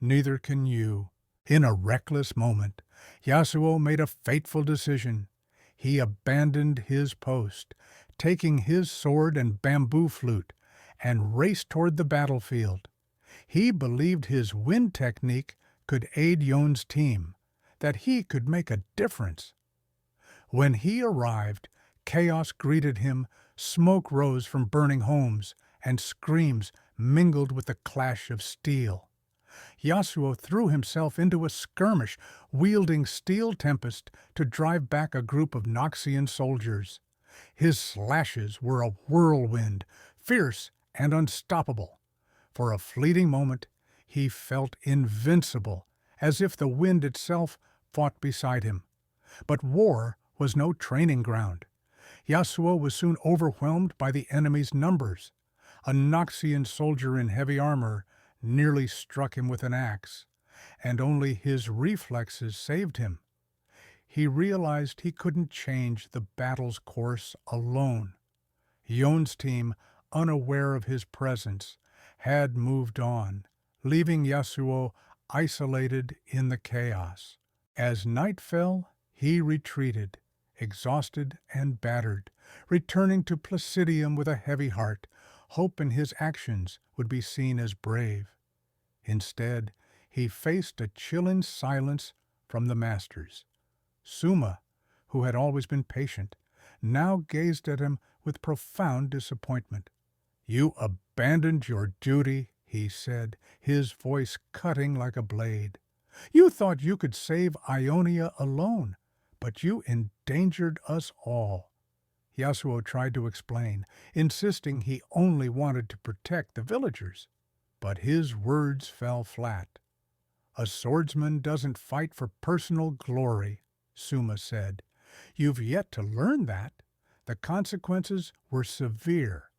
Speaker 2: Neither can you." In a reckless moment, Yasuo made a fateful decision. He abandoned his post, taking his sword and bamboo flute, and raced toward the battlefield. He believed his wind technique could aid Yon's team, that he could make a difference. When he arrived, chaos greeted him. Smoke rose from burning homes, and screams mingled with the clash of steel. Yasuo threw himself into a skirmish, wielding Steel Tempest to drive back a group of Noxian soldiers. His slashes were a whirlwind, fierce and unstoppable. For a fleeting moment, he felt invincible, as if the wind itself fought beside him. But war was no training ground. Yasuo was soon overwhelmed by the enemy's numbers. A Noxian soldier in heavy armor nearly struck him with an axe, and only his reflexes saved him. he realized he couldn't change the battle's course alone. Yon's team, unaware of his presence, had moved on, leaving Yasuo isolated in the chaos. As night fell, he retreated, exhausted and battered, returning to Placidium with a heavy heart, hoping his actions would be seen as brave. Instead, he faced a chilling silence from the masters. Suma, who had always been patient, now gazed at him with profound disappointment. "You abandoned your duty," he said, his voice cutting like a blade. "You thought you could save Ionia alone, but you endangered us all." Yasuo tried to explain, insisting he only wanted to protect the villagers. But his words fell flat. "A swordsman doesn't fight for personal glory," Suma said. "You've yet to learn that. The consequences were severe.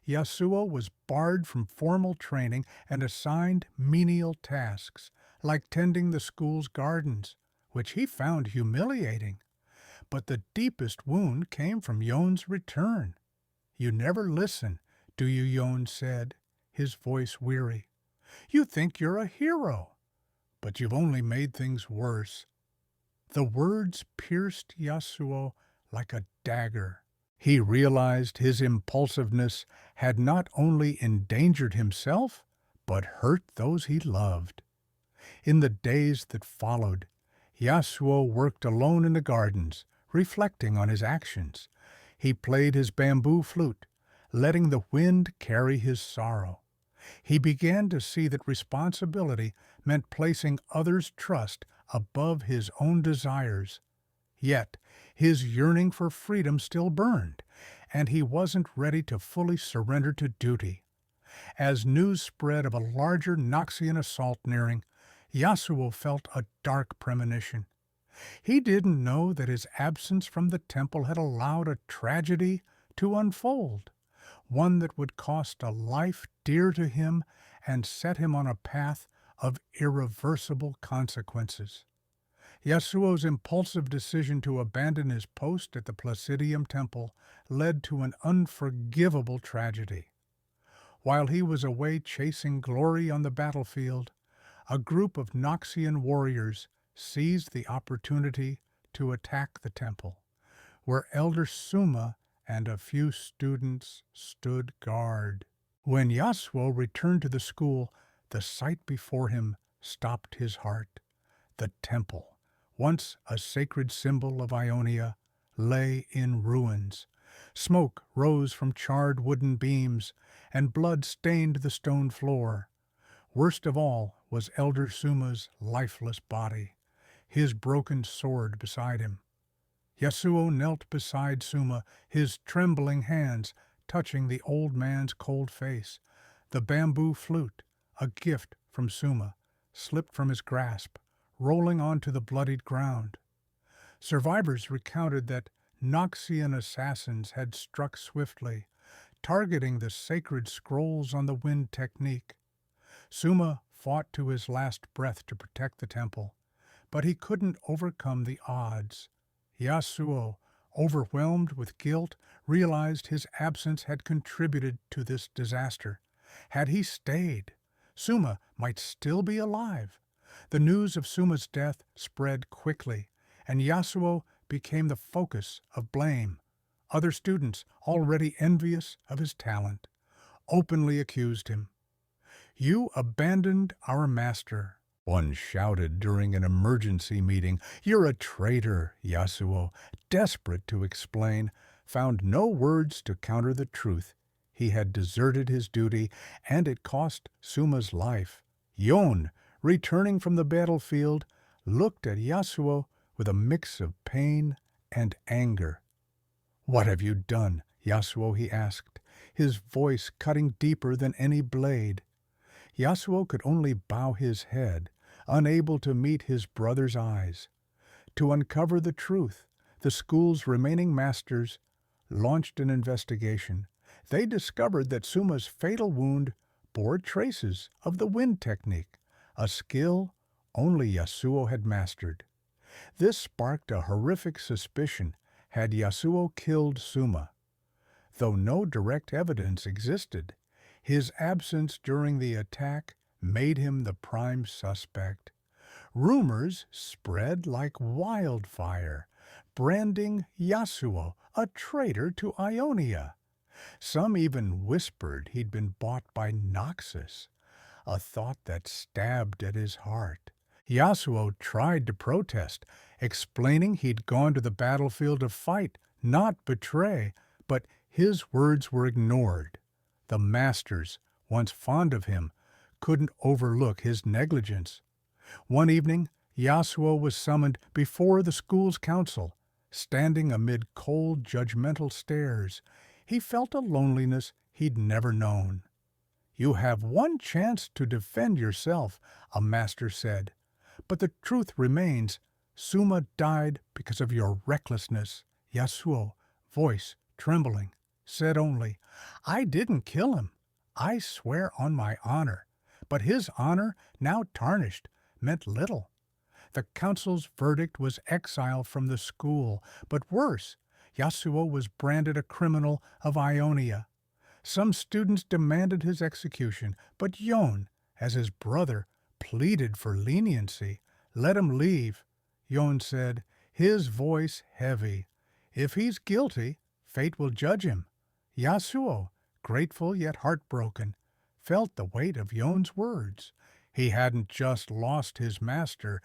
Speaker 2: Yasuo was barred from formal training and assigned menial tasks, like tending the school's gardens, which he found humiliating. But the deepest wound came from Yon's return. "You never listen, do you?" Yon said, his voice weary. "You think you're a hero, but you've only made things worse." The words pierced Yasuo like a dagger. He realized his impulsiveness had not only endangered himself, but hurt those he loved. In the days that followed, Yasuo worked alone in the gardens, reflecting on his actions. He played his bamboo flute, letting the wind carry his sorrow. He began to see that responsibility meant placing others' trust above his own desires. Yet, his yearning for freedom still burned, and he wasn't ready to fully surrender to duty. As news spread of a larger Noxian assault nearing, Yasuo felt a dark premonition. He didn't know that his absence from the temple had allowed a tragedy to unfold, one that would cost a life dear to him and set him on a path of irreversible consequences. Yasuo's impulsive decision to abandon his post at the Placidium temple led to an unforgivable tragedy. While he was away chasing glory on the battlefield, a group of Noxian warriors seized the opportunity to attack the temple, where Elder Suma and a few students stood guard. When Yasuo returned to the school, the sight before him stopped his heart. The temple, once a sacred symbol of Ionia, lay in ruins. Smoke rose from charred wooden beams, and blood stained the stone floor. Worst of all was Elder Suma's lifeless body, his broken sword beside him. Yasuo knelt beside Suma, his trembling hands touching the old man's cold face. The bamboo flute, a gift from Suma, slipped from his grasp, rolling onto the bloodied ground. Survivors recounted that Noxian assassins had struck swiftly, targeting the sacred scrolls on the wind technique. Suma fought to his last breath to protect the temple, but he couldn't overcome the odds. Yasuo, overwhelmed with guilt, realized his absence had contributed to this disaster. Had he stayed, Suma might still be alive. The news of Suma's death spread quickly, and Yasuo became the focus of blame. Other students, already envious of his talent, openly accused him. "You abandoned our master," one shouted during an emergency meeting. "You're a traitor." Yasuo, desperate to explain, found no words to counter the truth. He had deserted his duty, and it cost Suma's life. Yon, returning from the battlefield, looked at Yasuo with a mix of pain and anger. "What have you done, Yasuo?" he asked, his voice cutting deeper than any blade. Yasuo could only bow his head, unable to meet his brother's eyes. To uncover the truth, the school's remaining masters launched an investigation. They discovered that Suma's fatal wound bore traces of the wind technique, a skill only Yasuo had mastered. This sparked a horrific suspicion: had Yasuo killed Suma? Though no direct evidence existed, his absence during the attack made him the prime suspect. Rumors spread like wildfire, branding Yasuo a traitor to Ionia. Some even whispered he'd been bought by Noxus, a thought that stabbed at his heart. Yasuo tried to protest, explaining he'd gone to the battlefield to fight, not betray, but his words were ignored. The masters, once fond of him, couldn't overlook his negligence. One evening, Yasuo was summoned before the school's council. Standing amid cold, judgmental stares, he felt a loneliness he'd never known. "You have one chance to defend yourself," a master said. "But the truth remains, Suma died because of your recklessness." Yasuo, voice trembling, said only, "I didn't kill him. I swear on my honor." But his honor, now tarnished, meant little. The council's verdict was exile from the school, but worse, Yasuo was branded a criminal of Ionia. Some students demanded his execution, but Yon, as his brother, pleaded for leniency. "Let him leave," Yon said, his voice heavy. "If he's guilty, fate will judge him." Yasuo, grateful yet heartbroken, felt the weight of Yon's words. He hadn't just lost his master,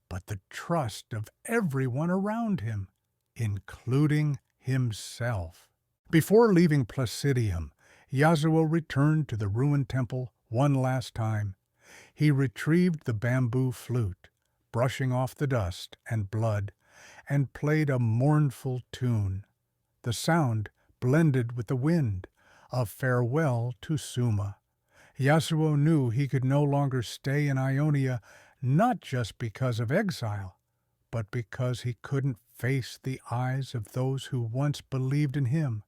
Speaker 2: but the trust of everyone around him, including himself. Before leaving Placidium, Yasuo returned to the ruined temple one last time. He retrieved the bamboo flute, brushing off the dust and blood, and played a mournful tune. The sound blended with the wind, a farewell to Suma. Yasuo knew he could no longer stay in Ionia, not just because of exile, but because he couldn't face the eyes of those who once believed in him.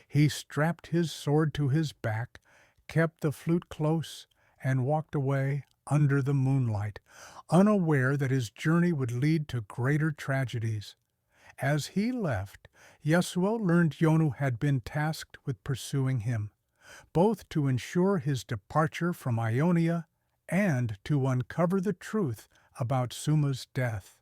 Speaker 2: He strapped his sword to his back, kept the flute close, and walked away under the moonlight, unaware that his journey would lead to greater tragedies. As he left, Yasuo learned Yonu had been tasked with pursuing him, both to ensure his departure from Ionia and to uncover the truth about Suma's death.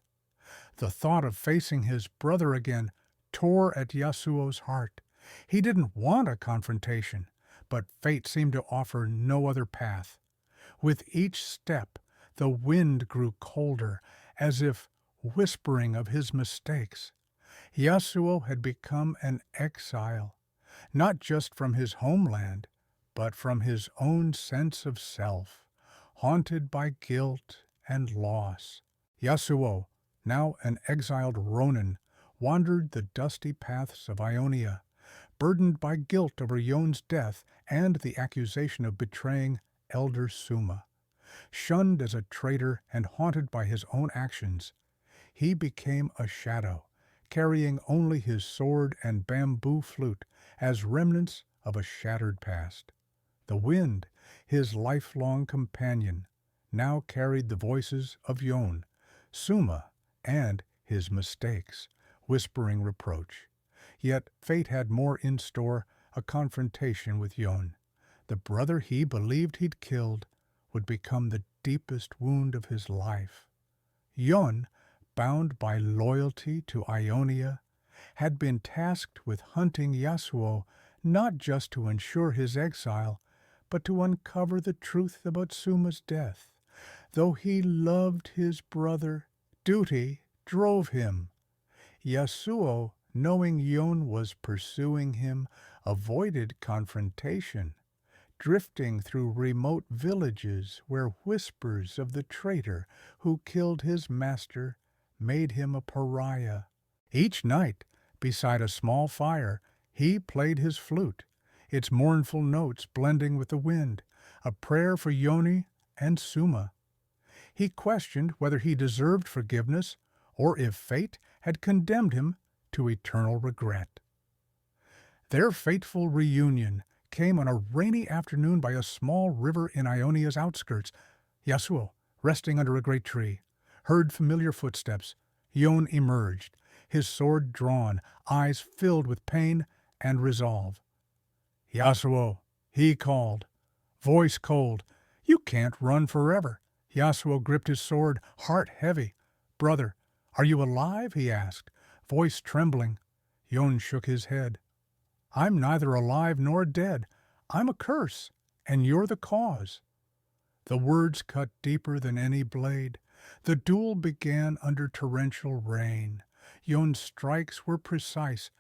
Speaker 2: The thought of facing his brother again tore at Yasuo's heart. He didn't want a confrontation, but fate seemed to offer no other path. With each step, the wind grew colder, as if whispering of his mistakes. Yasuo had become an exile, not just from his homeland, but from his own sense of self, haunted by guilt and loss. Yasuo, now an exiled Ronin, wandered the dusty paths of Ionia, burdened by guilt over Yon's death and the accusation of betraying Elder Suma. Shunned as a traitor and haunted by his own actions, he became a shadow, carrying only his sword and bamboo flute as remnants of a shattered past. The wind, his lifelong companion, now carried the voices of Yon, Suma, and his mistakes, whispering reproach. Yet fate had more in store, a confrontation with Yon. The brother he believed he'd killed would become the deepest wound of his life. Yon, bound by loyalty to Ionia, had been tasked with hunting Yasuo not just to ensure his exile, but to uncover the truth about Suma's death. Though he loved his brother, duty drove him. Yasuo, knowing Yon was pursuing him, avoided confrontation, drifting through remote villages where whispers of the traitor who killed his master made him a pariah. Each night, beside a small fire, he played his flute, its mournful notes blending with the wind, a prayer for Yoni and Suma. He questioned whether he deserved forgiveness or if fate had condemned him to eternal regret. Their fateful reunion came on a rainy afternoon by a small river in Ionia's outskirts. Yasuo, resting under a great tree, heard familiar footsteps, Yon emerged, his sword drawn, eyes filled with pain and resolve. "Yasuo," he called, voice cold, "you can't run forever." Yasuo gripped his sword, heart heavy. "Brother, are you alive?" he asked, voice trembling. Yon shook his head. "I'm neither alive nor dead. I'm a curse, and you're the cause." The words cut deeper than any blade. The duel began under torrential rain. Yon's strikes were precise,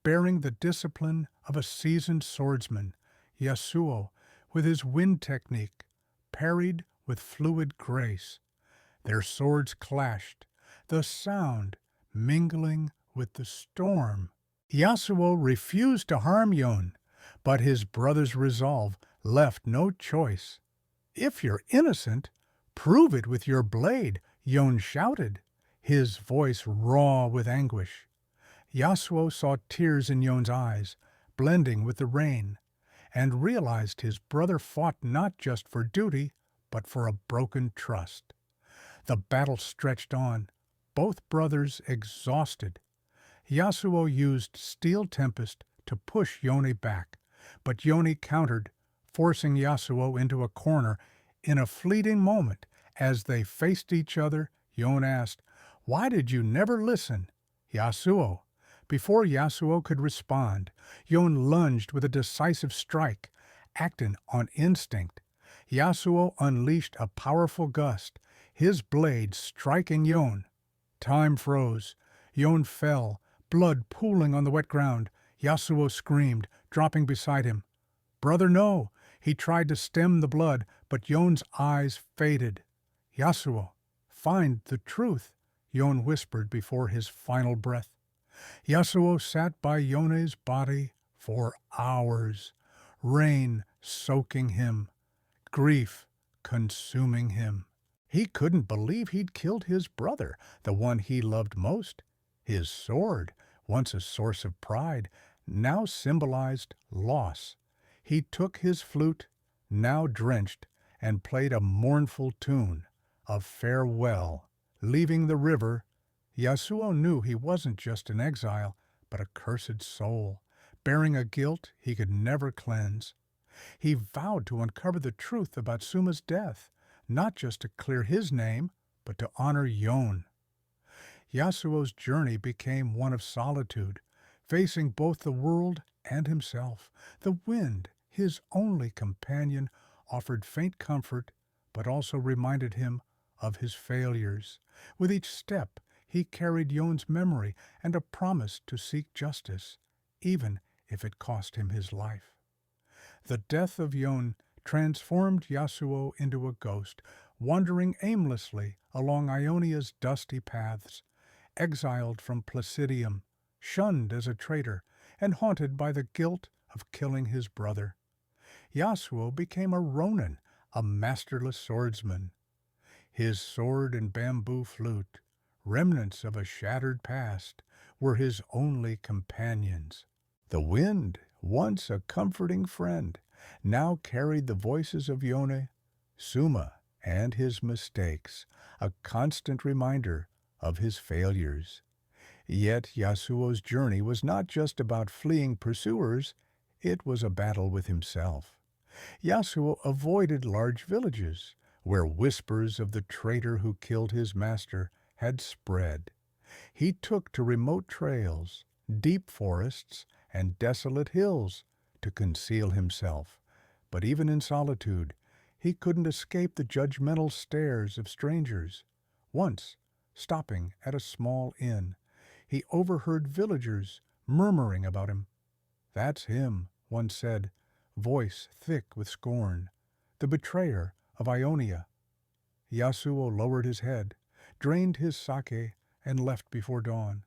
Speaker 2: bearing the discipline of a seasoned swordsman. Yasuo, with his wind technique, parried with fluid grace. Their swords clashed, the sound mingling with the storm. Yasuo refused to harm Yon, but his brother's resolve left no choice. "If you're innocent, prove it with your blade," Yon shouted, his voice raw with anguish. Yasuo saw tears in Yon's eyes, blending with the rain, and realized his brother fought not just for duty, but for a broken trust. The battle stretched on, both brothers exhausted. Yasuo used Steel Tempest to push Yone back, but Yone countered, forcing Yasuo into a corner. In a fleeting moment, as they faced each other, Yon asked, "Why did you never listen?" "Yasuo." Before Yasuo could respond, Yon lunged with a decisive strike, acting on instinct. Yasuo unleashed a powerful gust, his blade striking Yon. Time froze. Yon fell, blood pooling on the wet ground. Yasuo screamed, dropping beside him. "Brother, no!" He tried to stem the blood, but Yon's eyes faded. "Yasuo, find the truth," Yon whispered before his final breath. Yasuo sat by Yone's body for hours, rain soaking him, grief consuming him. He couldn't believe he'd killed his brother, the one he loved most. His sword, once a source of pride, now symbolized loss. He took his flute, now drenched, and played a mournful tune of farewell. Leaving the river, Yasuo knew he wasn't just an exile, but a cursed soul, bearing a guilt he could never cleanse. He vowed to uncover the truth about Suma's death, not just to clear his name, but to honor Yon. Yasuo's journey became one of solitude, facing both the world and himself. The wind, his only companion, offered faint comfort, but also reminded him of his failures. With each step, he carried Yon's memory and a promise to seek justice, even if it cost him his life. The death of Yon transformed Yasuo into a ghost, wandering aimlessly along Ionia's dusty paths, exiled from Placidium, shunned as a traitor, and haunted by the guilt of killing his brother. Yasuo became a Ronin, a masterless swordsman. His sword and bamboo flute, remnants of a shattered past, were his only companions. The wind, once a comforting friend, now carried the voices of Yone, Suma, and his mistakes, a constant reminder of his failures. Yet Yasuo's journey was not just about fleeing pursuers, it was a battle with himself. Yasuo avoided large villages, where whispers of the traitor who killed his master had spread. He took to remote trails, deep forests, and desolate hills to conceal himself. But even in solitude, he couldn't escape the judgmental stares of strangers. Once, stopping at a small inn, he overheard villagers murmuring about him. "That's him," one said, voice thick with scorn, "the betrayer of Ionia." Yasuo lowered his head, drained his sake, and left before dawn.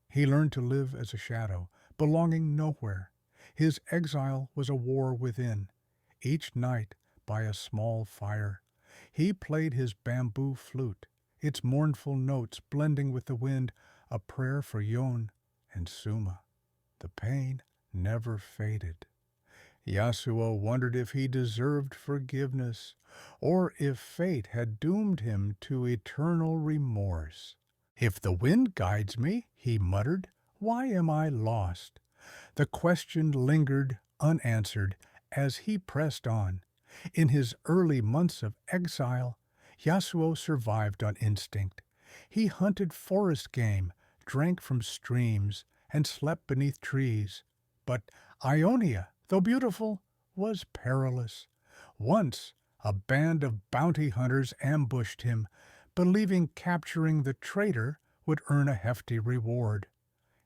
Speaker 2: He learned to live as a shadow, belonging nowhere. His exile was a war within. Each night, by a small fire, he played his bamboo flute, its mournful notes blending with the wind, a prayer for Yon and Suma. The pain never faded. Yasuo wondered if he deserved forgiveness, or if fate had doomed him to eternal remorse. "If the wind guides me," he muttered, "why am I lost?" The question lingered unanswered as he pressed on. In his early months of exile, Yasuo survived on instinct. He hunted forest game, drank from streams, and slept beneath trees. But Ionia, though beautiful, was perilous. Once, a band of bounty hunters ambushed him, believing capturing the traitor would earn a hefty reward.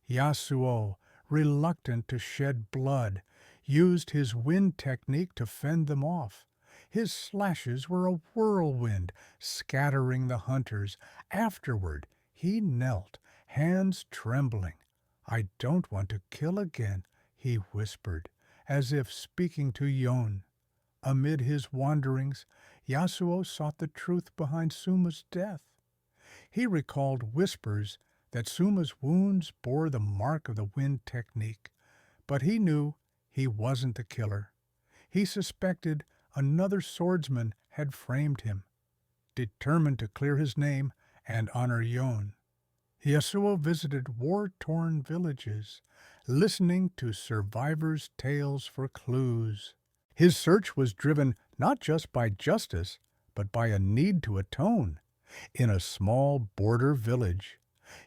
Speaker 2: Yasuo, reluctant to shed blood, used his wind technique to fend them off. His slashes were a whirlwind, scattering the hunters. Afterward, he knelt, hands trembling. "I don't want to kill again," he whispered, as if speaking to Yon. Amid his wanderings, Yasuo sought the truth behind Suma's death. He recalled whispers that Suma's wounds bore the mark of the wind technique, but he knew he wasn't the killer. He suspected another swordsman had framed him, determined to clear his name and honor Yon. Yasuo visited war-torn villages, listening to survivors' tales for clues. His search was driven not just by justice, but by a need to atone. In a small border village,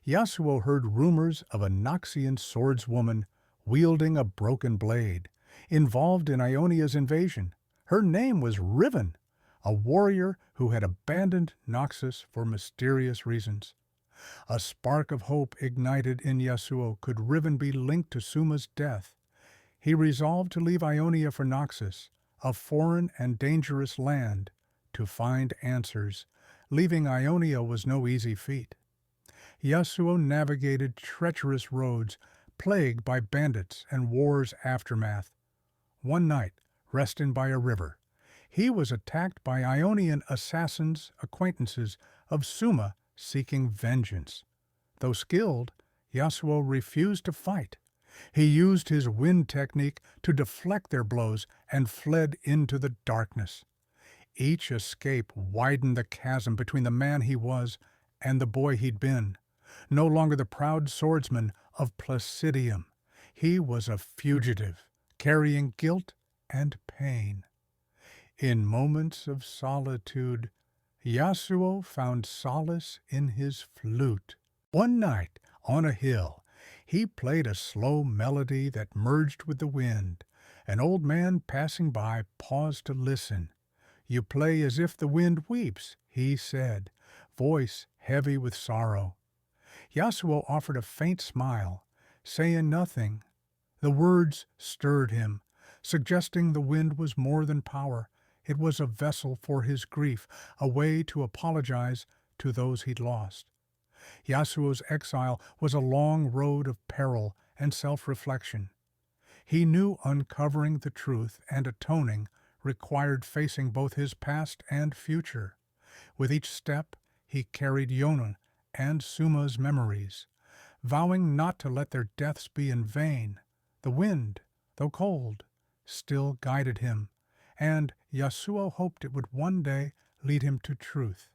Speaker 2: Yasuo heard rumors of a Noxian swordswoman wielding a broken blade, involved in Ionia's invasion. Her name was Riven, a warrior who had abandoned Noxus for mysterious reasons. A spark of hope ignited in Yasuo. Could Riven be linked to Suma's death? He resolved to leave Ionia for Noxus, a foreign and dangerous land, to find answers. Leaving Ionia was no easy feat. Yasuo navigated treacherous roads, plagued by bandits and war's aftermath. One night, resting by a river, he was attacked by Ionian assassins, acquaintances of Suma seeking vengeance. Though skilled, Yasuo refused to fight. He used his wind technique to deflect their blows and fled into the darkness. Each escape widened the chasm between the man he was and the boy he'd been. No longer the proud swordsman of Placidium, he was a fugitive, carrying guilt and pain. In moments of solitude, Yasuo found solace in his flute. One night, on a hill, he played a slow melody that merged with the wind. An old man passing by paused to listen. "You play as if the wind weeps," he said, voice heavy with sorrow. Yasuo offered a faint smile, saying nothing. The words stirred him, suggesting the wind was more than power. It was a vessel for his grief, a way to apologize to those he'd lost. Yasuo's exile was a long road of peril and self-reflection. He knew uncovering the truth and atoning required facing both his past and future. With each step, he carried Yona and Suma's memories, vowing not to let their deaths be in vain. The wind, though cold, still guided him, and Yasuo hoped it would one day lead him to truth.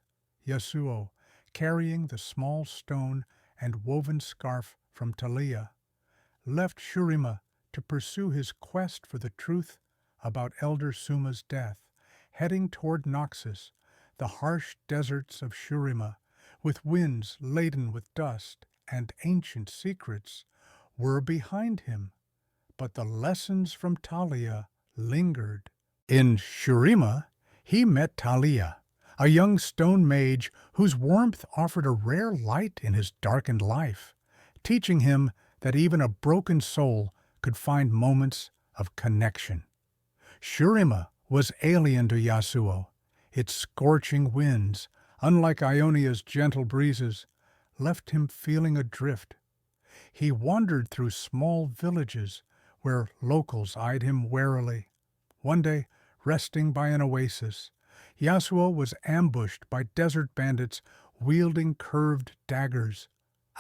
Speaker 2: Yasuo, carrying the small stone and woven scarf from Talia, left Shurima to pursue his quest for the truth about Elder Suma's death, heading toward Noxus, the harsh deserts of Shurima, with winds laden with dust and ancient secrets, were behind him. But the lessons from Talia lingered. In Shurima, he met Talia, a young stone mage whose warmth offered a rare light in his darkened life, teaching him that even a broken soul could find moments of connection. Shurima was alien to Yasuo. Its scorching winds, unlike Ionia's gentle breezes, left him feeling adrift. He wandered through small villages where locals eyed him warily. One day, resting by an oasis, Yasuo was ambushed by desert bandits wielding curved daggers.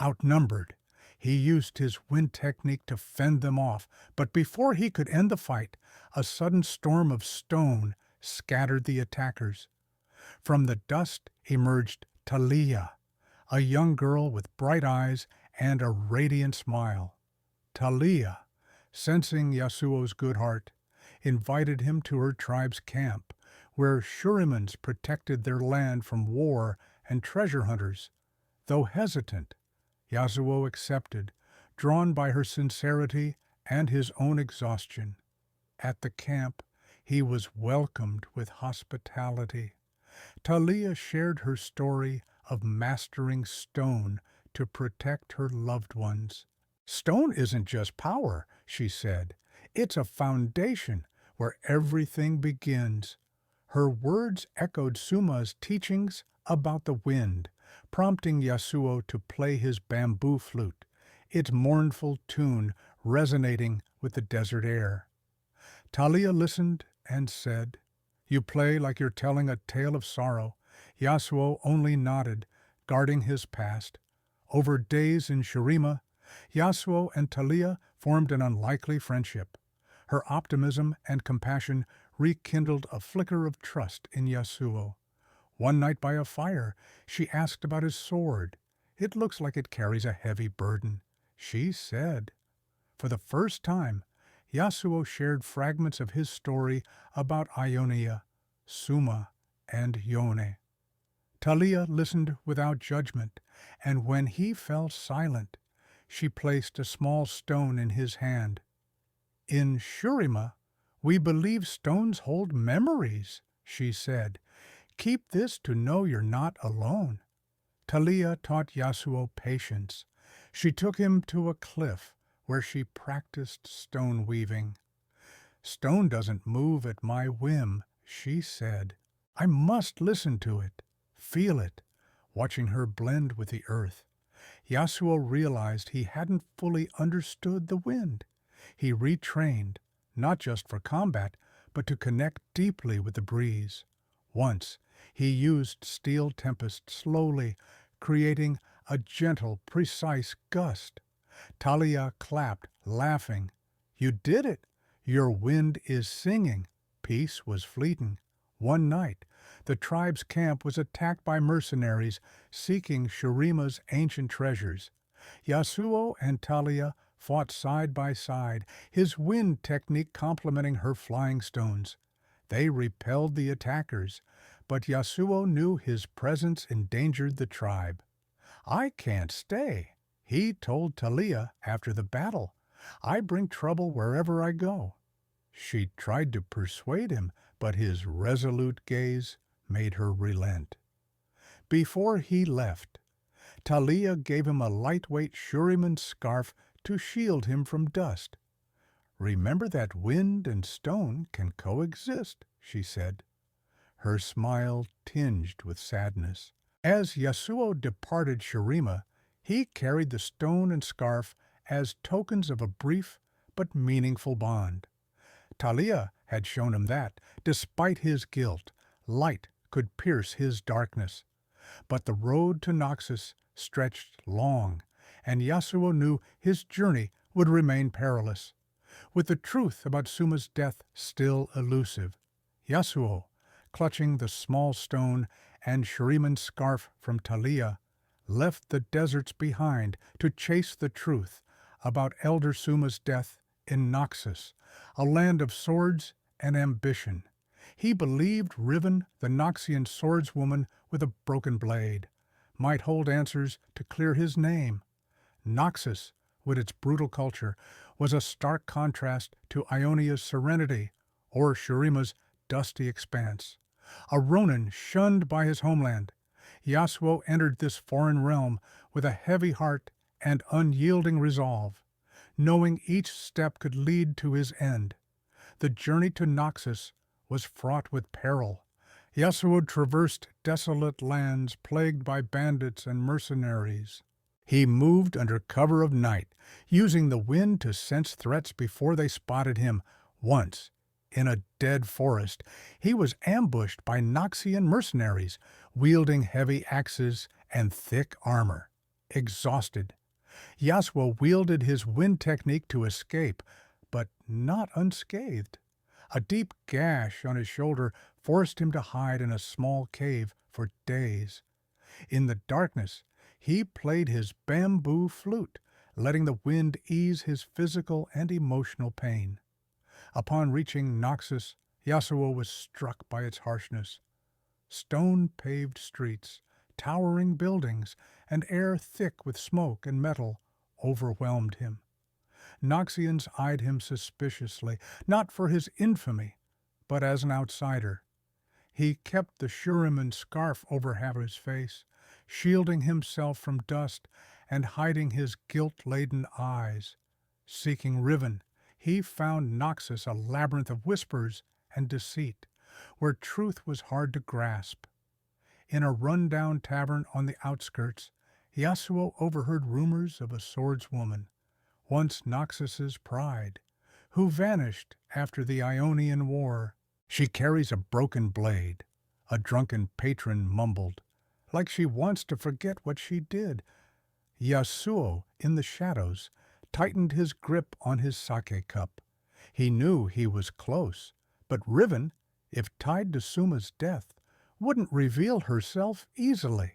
Speaker 2: Outnumbered, he used his wind technique to fend them off, but before he could end the fight, a sudden storm of stone scattered the attackers. From the dust emerged Talia, a young girl with bright eyes and a radiant smile. Talia, sensing Yasuo's good heart, invited him to her tribe's camp, where Shurimans protected their land from war and treasure hunters. Though hesitant, Yasuo accepted, drawn by her sincerity and his own exhaustion. At the camp, he was welcomed with hospitality. Talia shared her story of mastering stone to protect her loved ones. Stone isn't just power, she said. It's a foundation where everything begins. Her words echoed Suma's teachings about the wind, prompting Yasuo to play his bamboo flute, its mournful tune resonating with the desert air. Talia listened and said, "You play like you're telling a tale of sorrow." Yasuo only nodded, guarding his past. Over days in Shurima, Yasuo and Talia formed an unlikely friendship. Her optimism and compassion rekindled a flicker of trust in Yasuo. One night by a fire, she asked about his sword. "It looks like it carries a heavy burden," she said. For the first time, Yasuo shared fragments of his story about Ionia, Suma, and Yone. Talia listened without judgment, and when he fell silent, she placed a small stone in his hand. "In Shurima, we believe stones hold memories," she said. "Keep this to know you're not alone." Talia taught Yasuo patience. She took him to a cliff where she practiced stone weaving. "Stone doesn't move at my whim," she said. "I must listen to it, feel it," watching her blend with the earth. Yasuo realized he hadn't fully understood the wind. He retrained, not just for combat, but to connect deeply with the breeze. Once, he used Steel Tempest slowly, creating a gentle, precise gust. Talia clapped, laughing. "You did it! Your wind is singing." Peace was fleeting. One night, the tribe's camp was attacked by mercenaries seeking Shurima's ancient treasures. Yasuo and Talia fought side by side, his wind technique complementing her flying stones. They repelled the attackers, but Yasuo knew his presence endangered the tribe. "I can't stay," he told Talia after the battle. "I bring trouble wherever I go." She tried to persuade him, but his resolute gaze made her relent. Before he left, Talia gave him a lightweight Shuriman scarf to shield him from dust. "Remember that wind and stone can coexist," she said, her smile tinged with sadness. As Yasuo departed Shurima, he carried the stone and scarf as tokens of a brief but meaningful bond. Talia had shown him that, despite his guilt, light could pierce his darkness. But the road to Noxus stretched long, and Yasuo knew his journey would remain perilous. With the truth about Suma's death still elusive, Yasuo, clutching the small stone and Shuriman's scarf from Talia, left the deserts behind to chase the truth about Elder Suma's death in Noxus, a land of swords and ambition. He believed Riven, the Noxian swordswoman with a broken blade, might hold answers to clear his name. Noxus, with its brutal culture, was a stark contrast to Ionia's serenity or Shurima's dusty expanse. A Ronin shunned by his homeland, Yasuo entered this foreign realm with a heavy heart and unyielding resolve, knowing each step could lead to his end. The journey to Noxus was fraught with peril. Yasuo traversed desolate lands plagued by bandits and mercenaries. He moved under cover of night, using the wind to sense threats before they spotted him. Once, in a dead forest, he was ambushed by Noxian mercenaries, wielding heavy axes and thick armor. Exhausted, Yasuo wielded his wind technique to escape, but not unscathed. A deep gash on his shoulder forced him to hide in a small cave for days. In the darkness, He played his bamboo flute, letting the wind ease his physical and emotional pain. Upon reaching Noxus, Yasuo was struck by its harshness. Stone-paved streets, towering buildings, and air thick with smoke and metal overwhelmed him. Noxians eyed him suspiciously, not for his infamy, but as an outsider. He kept the Shuriman scarf over his face, shielding himself from dust and hiding his guilt-laden eyes. Seeking Riven, he found Noxus a labyrinth of whispers and deceit, where truth was hard to grasp. In a run-down tavern on the outskirts, Yasuo overheard rumors of a swordswoman, once Noxus's pride, who vanished after the Ionian War. She carries a broken blade, a drunken patron mumbled, like she wants to forget what she did. Yasuo, in the shadows, tightened his grip on his sake cup. He knew he was close, but Riven, if tied to Suma's death, wouldn't reveal herself easily.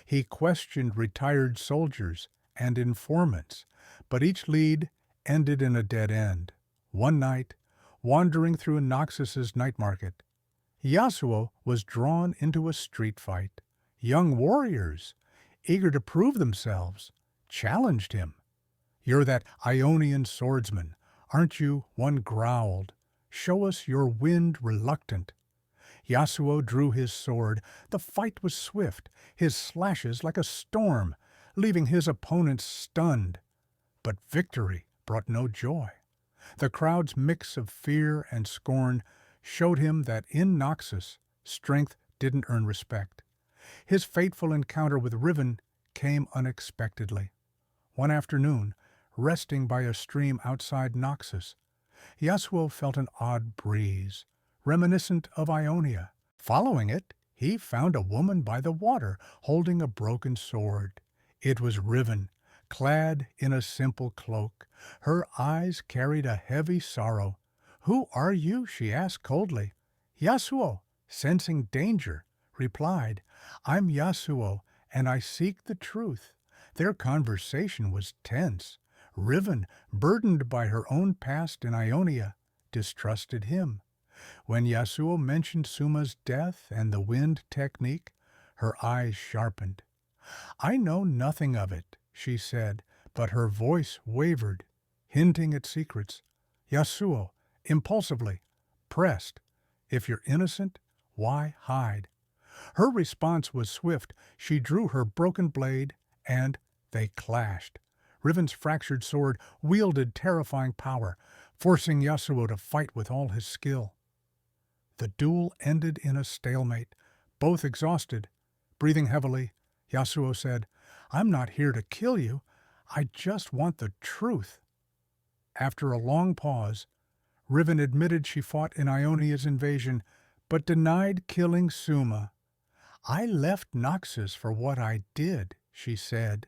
Speaker 2: He questioned retired soldiers and informants, but each lead ended in a dead end. One night, wandering through Noxus's night market, Yasuo was drawn into a street fight. Young warriors, eager to prove themselves, challenged him. "You're that Ionian swordsman, aren't you?" one growled. "Show us your wind reluctant." Yasuo drew his sword. The fight was swift, his slashes like a storm, leaving his opponents stunned. But victory brought no joy. The crowd's mix of fear and scorn showed him that in Noxus, strength didn't earn respect. His fateful encounter with Riven came unexpectedly. One afternoon, resting by a stream outside Noxus, Yasuo felt an odd breeze, reminiscent of Ionia. Following it, he found a woman by the water, holding a broken sword. It was Riven, clad in a simple cloak. Her eyes carried a heavy sorrow. "Who are you?" she asked coldly. Yasuo, sensing danger, replied, "I'm Yasuo, and I seek the truth." Their conversation was tense. Riven, burdened by her own past in Ionia, distrusted him. When Yasuo mentioned Suma's death and the wind technique, her eyes sharpened. "I know nothing of it," she said, but her voice wavered, hinting at secrets. Yasuo, impulsively, pressed, "If you're innocent, why hide?" Her response was swift. She drew her broken blade, and they clashed. Riven's fractured sword wielded terrifying power, forcing Yasuo to fight with all his skill. The duel ended in a stalemate. Both exhausted, breathing heavily, Yasuo said, "I'm not here to kill you. I just want the truth." After a long pause, Riven admitted she fought in Ionia's invasion, but denied killing Suma. "I left Noxus for what I did," she said,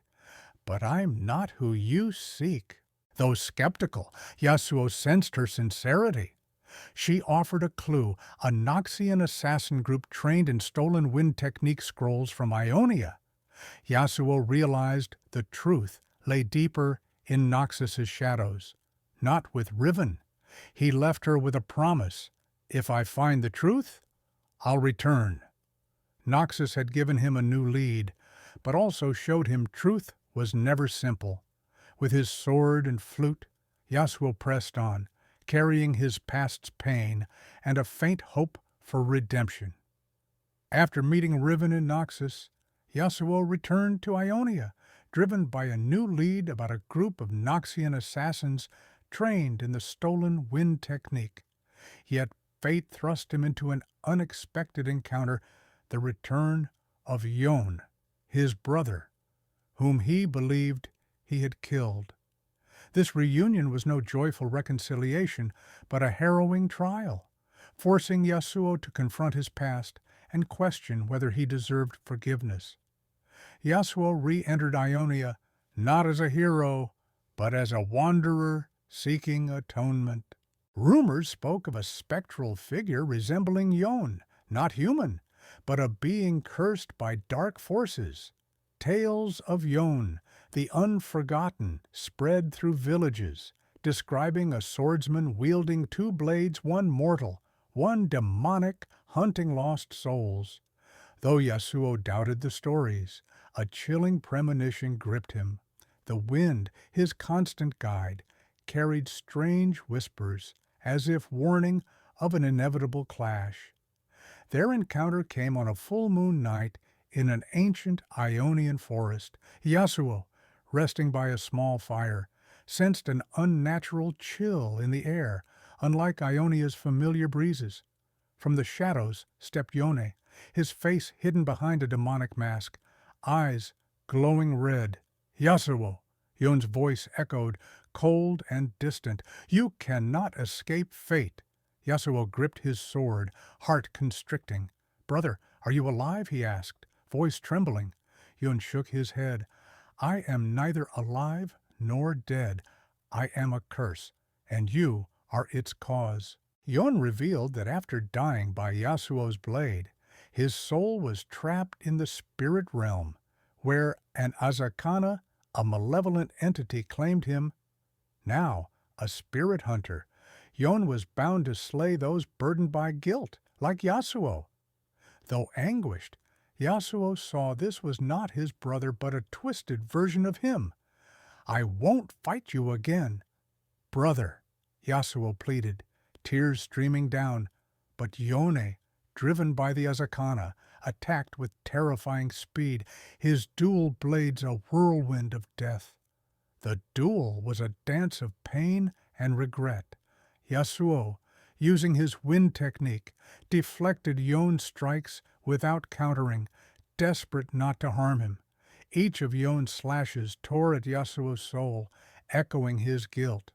Speaker 2: "but I'm not who you seek." Though skeptical, Yasuo sensed her sincerity. She offered a clue, a Noxian assassin group trained in stolen wind technique scrolls from Ionia. Yasuo realized the truth lay deeper in Noxus's shadows, not with Riven. He left her with a promise: "If I find the truth, I'll return." Noxus had given him a new lead, but also showed him truth was never simple. With his sword and flute, Yasuo pressed on, carrying his past's pain and a faint hope for redemption. After meeting Riven in Noxus, Yasuo returned to Ionia, driven by a new lead about a group of Noxian assassins trained in the stolen wind technique. Yet fate thrust him into an unexpected encounter, the return of Yon, his brother, whom he believed he had killed. This reunion was no joyful reconciliation, but a harrowing trial, forcing Yasuo to confront his past and question whether he deserved forgiveness. Yasuo re-entered Ionia not as a hero, but as a wanderer seeking atonement. Rumors spoke of a spectral figure resembling Yon, not human, but a being cursed by dark forces. Tales of Yon, the unforgotten, spread through villages, describing a swordsman wielding two blades, one mortal, one demonic, hunting lost souls. Though Yasuo doubted the stories, a chilling premonition gripped him. The wind, his constant guide, carried strange whispers, as if warning of an inevitable clash. Their encounter came on a full moon night in an ancient Ionian forest. Yasuo, resting by a small fire, sensed an unnatural chill in the air, unlike Ionia's familiar breezes. From the shadows stepped Yone, his face hidden behind a demonic mask, eyes glowing red. "Yasuo," Yone's voice echoed, cold and distant. "You cannot escape fate." Yasuo gripped his sword, heart constricting. "Brother, are you alive?" he asked, voice trembling. Yon shook his head. "I am neither alive nor dead. I am a curse, and you are its cause." Yon revealed that after dying by Yasuo's blade, his soul was trapped in the spirit realm, where an Azakana, a malevolent entity, claimed him. Now, a spirit hunter, Yon was bound to slay those burdened by guilt, like Yasuo. Though anguished, Yasuo saw this was not his brother but a twisted version of him. "I won't fight you again." "Brother," Yasuo pleaded, tears streaming down, but Yone, driven by the Azakana, attacked with terrifying speed, his dual blades a whirlwind of death. The duel was a dance of pain and regret. Yasuo, using his wind technique, deflected Yone's strikes without countering, desperate not to harm him. Each of Yone's slashes tore at Yasuo's soul, echoing his guilt.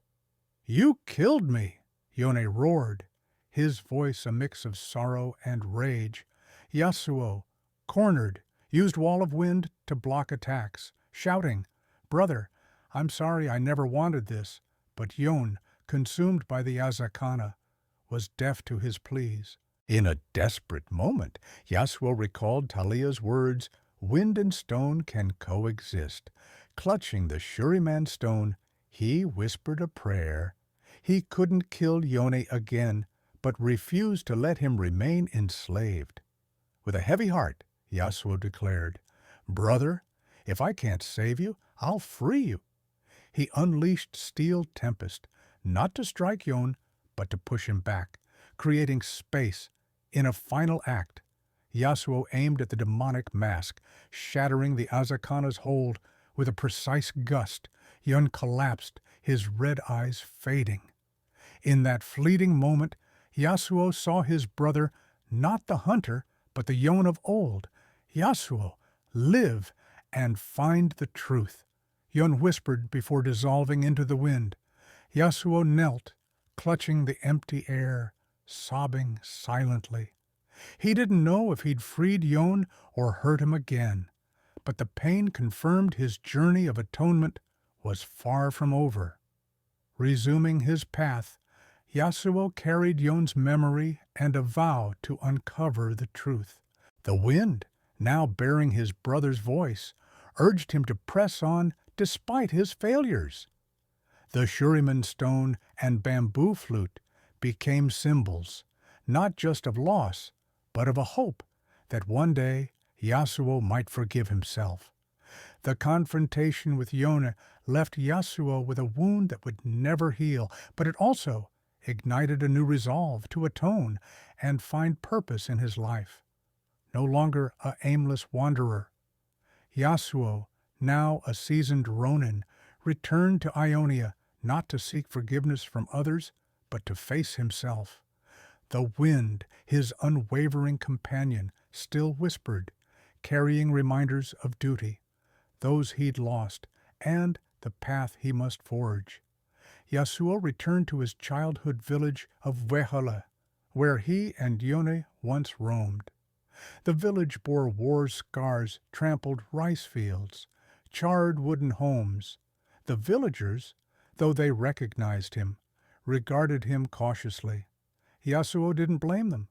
Speaker 2: "You killed me!" Yone roared, his voice a mix of sorrow and rage. Yasuo, cornered, used Wall of Wind to block attacks, shouting, "Brother, I'm sorry I never wanted this," but Yon, consumed by the Azakana, was deaf to his pleas. In a desperate moment, Yasuo recalled Talia's words, "Wind and stone can coexist." Clutching the Shuriman stone, he whispered a prayer. He couldn't kill Yone again, but refused to let him remain enslaved. With a heavy heart, Yasuo declared, "Brother, if I can't save you, I'll free you." He unleashed Steel Tempest, not to strike Yon, but to push him back, creating space. In a final act, Yasuo aimed at the demonic mask, shattering the Azakana's hold with a precise gust. Yon collapsed, his red eyes fading. In that fleeting moment, Yasuo saw his brother, not the hunter, but the Yon of old. "Yasuo, live and find the truth," Yon whispered before dissolving into the wind. Yasuo knelt, clutching the empty air, sobbing silently. He didn't know if he'd freed Yon or hurt him again, but the pain confirmed his journey of atonement was far from over. Resuming his path, Yasuo carried Yon's memory and a vow to uncover the truth. The wind, now bearing his brother's voice, urged him to press on despite his failures. The Shuriman stone and bamboo flute became symbols, not just of loss, but of a hope that one day Yasuo might forgive himself. The confrontation with Yone left Yasuo with a wound that would never heal, but it also ignited a new resolve to atone and find purpose in his life. No longer a aimless wanderer, Yasuo, now a seasoned Ronin, returned to Ionia not to seek forgiveness from others, but to face himself. The wind, his unwavering companion, still whispered, carrying reminders of duty, those he'd lost, and the path he must forge. Yasuo returned to his childhood village of Valhalla, where he and Yone once roamed. The village bore war scars, trampled rice fields, charred wooden homes. The villagers, though they recognized him, regarded him cautiously. Yasuo didn't blame them.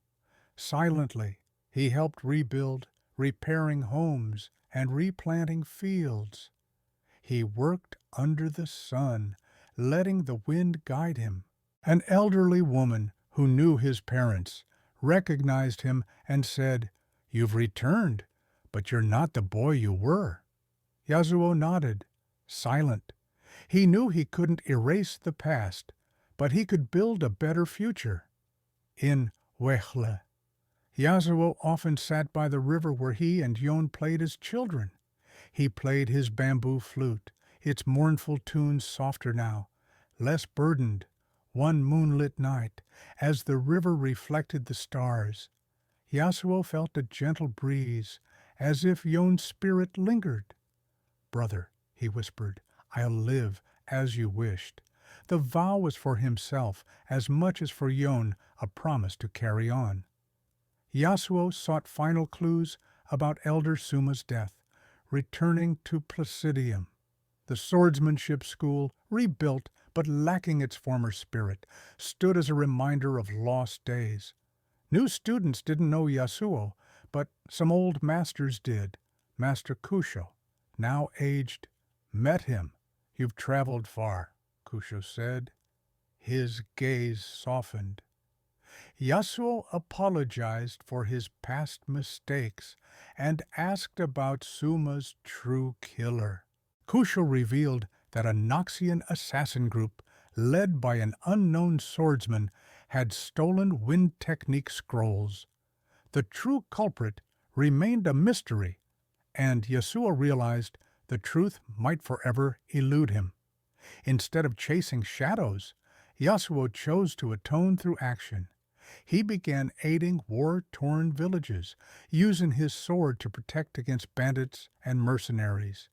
Speaker 2: Silently, he helped rebuild, repairing homes and replanting fields. He worked under the sun, letting the wind guide him. An elderly woman who knew his parents recognized him and said, "You've returned, but you're not the boy you were." Yasuo nodded, silent. He knew he couldn't erase the past, but he could build a better future. In Wechle, Yasuo often sat by the river where he and Yon played as children. He played his bamboo flute, its mournful tunes softer now, less burdened. One moonlit night, as the river reflected the stars, Yasuo felt a gentle breeze, as if Yon's spirit lingered. "Brother," he whispered, "I'll live as you wished." The vow was for himself as much as for Yon, a promise to carry on. Yasuo sought final clues about Elder Suma's death, returning to Placidium. The swordsmanship school, rebuilt but lacking its former spirit, stood as a reminder of lost days. New students didn't know Yasuo, but some old masters did. Master Kusho, now aged, met him. "You've traveled far," Kusho said. His gaze softened. Yasuo apologized for his past mistakes and asked about Suma's true killer. Kusho revealed that a Noxian assassin group, led by an unknown swordsman, had stolen wind technique scrolls. The true culprit remained a mystery, and Yasuo realized the truth might forever elude him. Instead of chasing shadows, Yasuo chose to atone through action. He began aiding war-torn villages, using his sword to protect against bandits and mercenaries.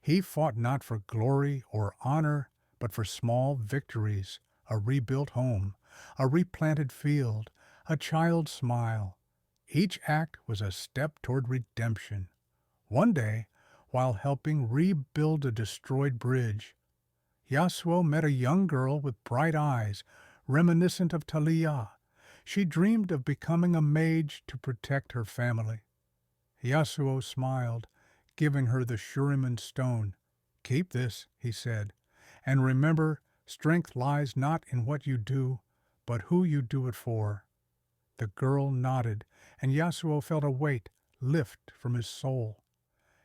Speaker 2: He fought not for glory or honor, but for small victories, a rebuilt home, a replanted field, a child's smile. Each act was a step toward redemption. One day, while helping rebuild a destroyed bridge, Yasuo met a young girl with bright eyes, reminiscent of Talia. She dreamed of becoming a mage to protect her family. Yasuo smiled, giving her the Shuriman stone. "Keep this," he said, "and remember, strength lies not in what you do, but who you do it for." The girl nodded, and Yasuo felt a weight lift from his soul.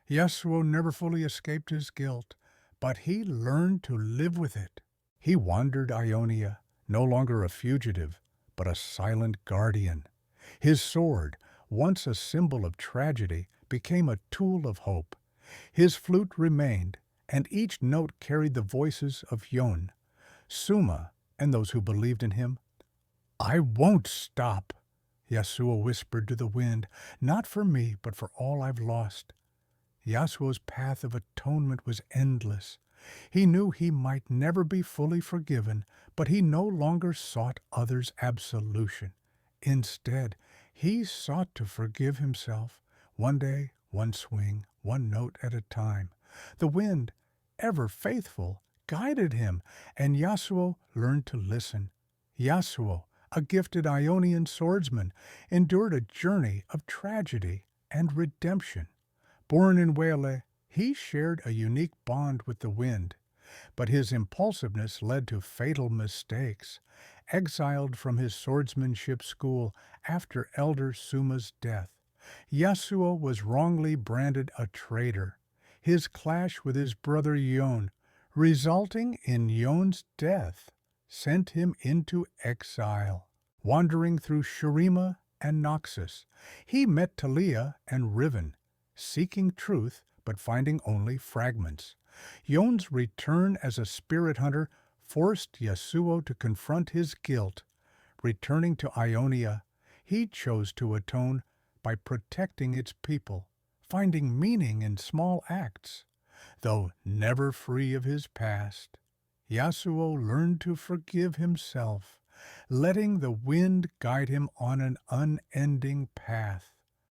Speaker 2: Yasuo never fully escaped his guilt, but he learned to live with it. He wandered Ionia, no longer a fugitive, but a silent guardian. His sword, once a symbol of tragedy, became a tool of hope. His flute remained, and each note carried the voices of Yon, Suma, and those who believed in him. "I won't stop," Yasuo whispered to the wind, "not for me, but for all I've lost." Yasuo's path of atonement was endless. He knew he might never be fully forgiven, but he no longer sought others' absolution. Instead, he sought to forgive himself, one day, one swing, one note at a time. The wind, ever faithful, guided him, and Yasuo learned to listen. Yasuo, a gifted Ionian swordsman, endured a journey of tragedy and redemption. Born in Wele, he shared a unique bond with the wind, but his impulsiveness led to fatal mistakes. Exiled from his swordsmanship school after Elder Suma's death, Yasuo was wrongly branded a traitor. His clash with his brother Yon, resulting in Yon's death, sent him into exile. Wandering through Shurima and Noxus, he met Talia and Riven, seeking truth but finding only fragments. Yon's return as a spirit hunter forced Yasuo to confront his guilt. Returning to Ionia, he chose to atone by protecting its people, finding meaning in small acts. Though never free of his past, Yasuo learned to forgive himself, letting the wind guide him on an unending path.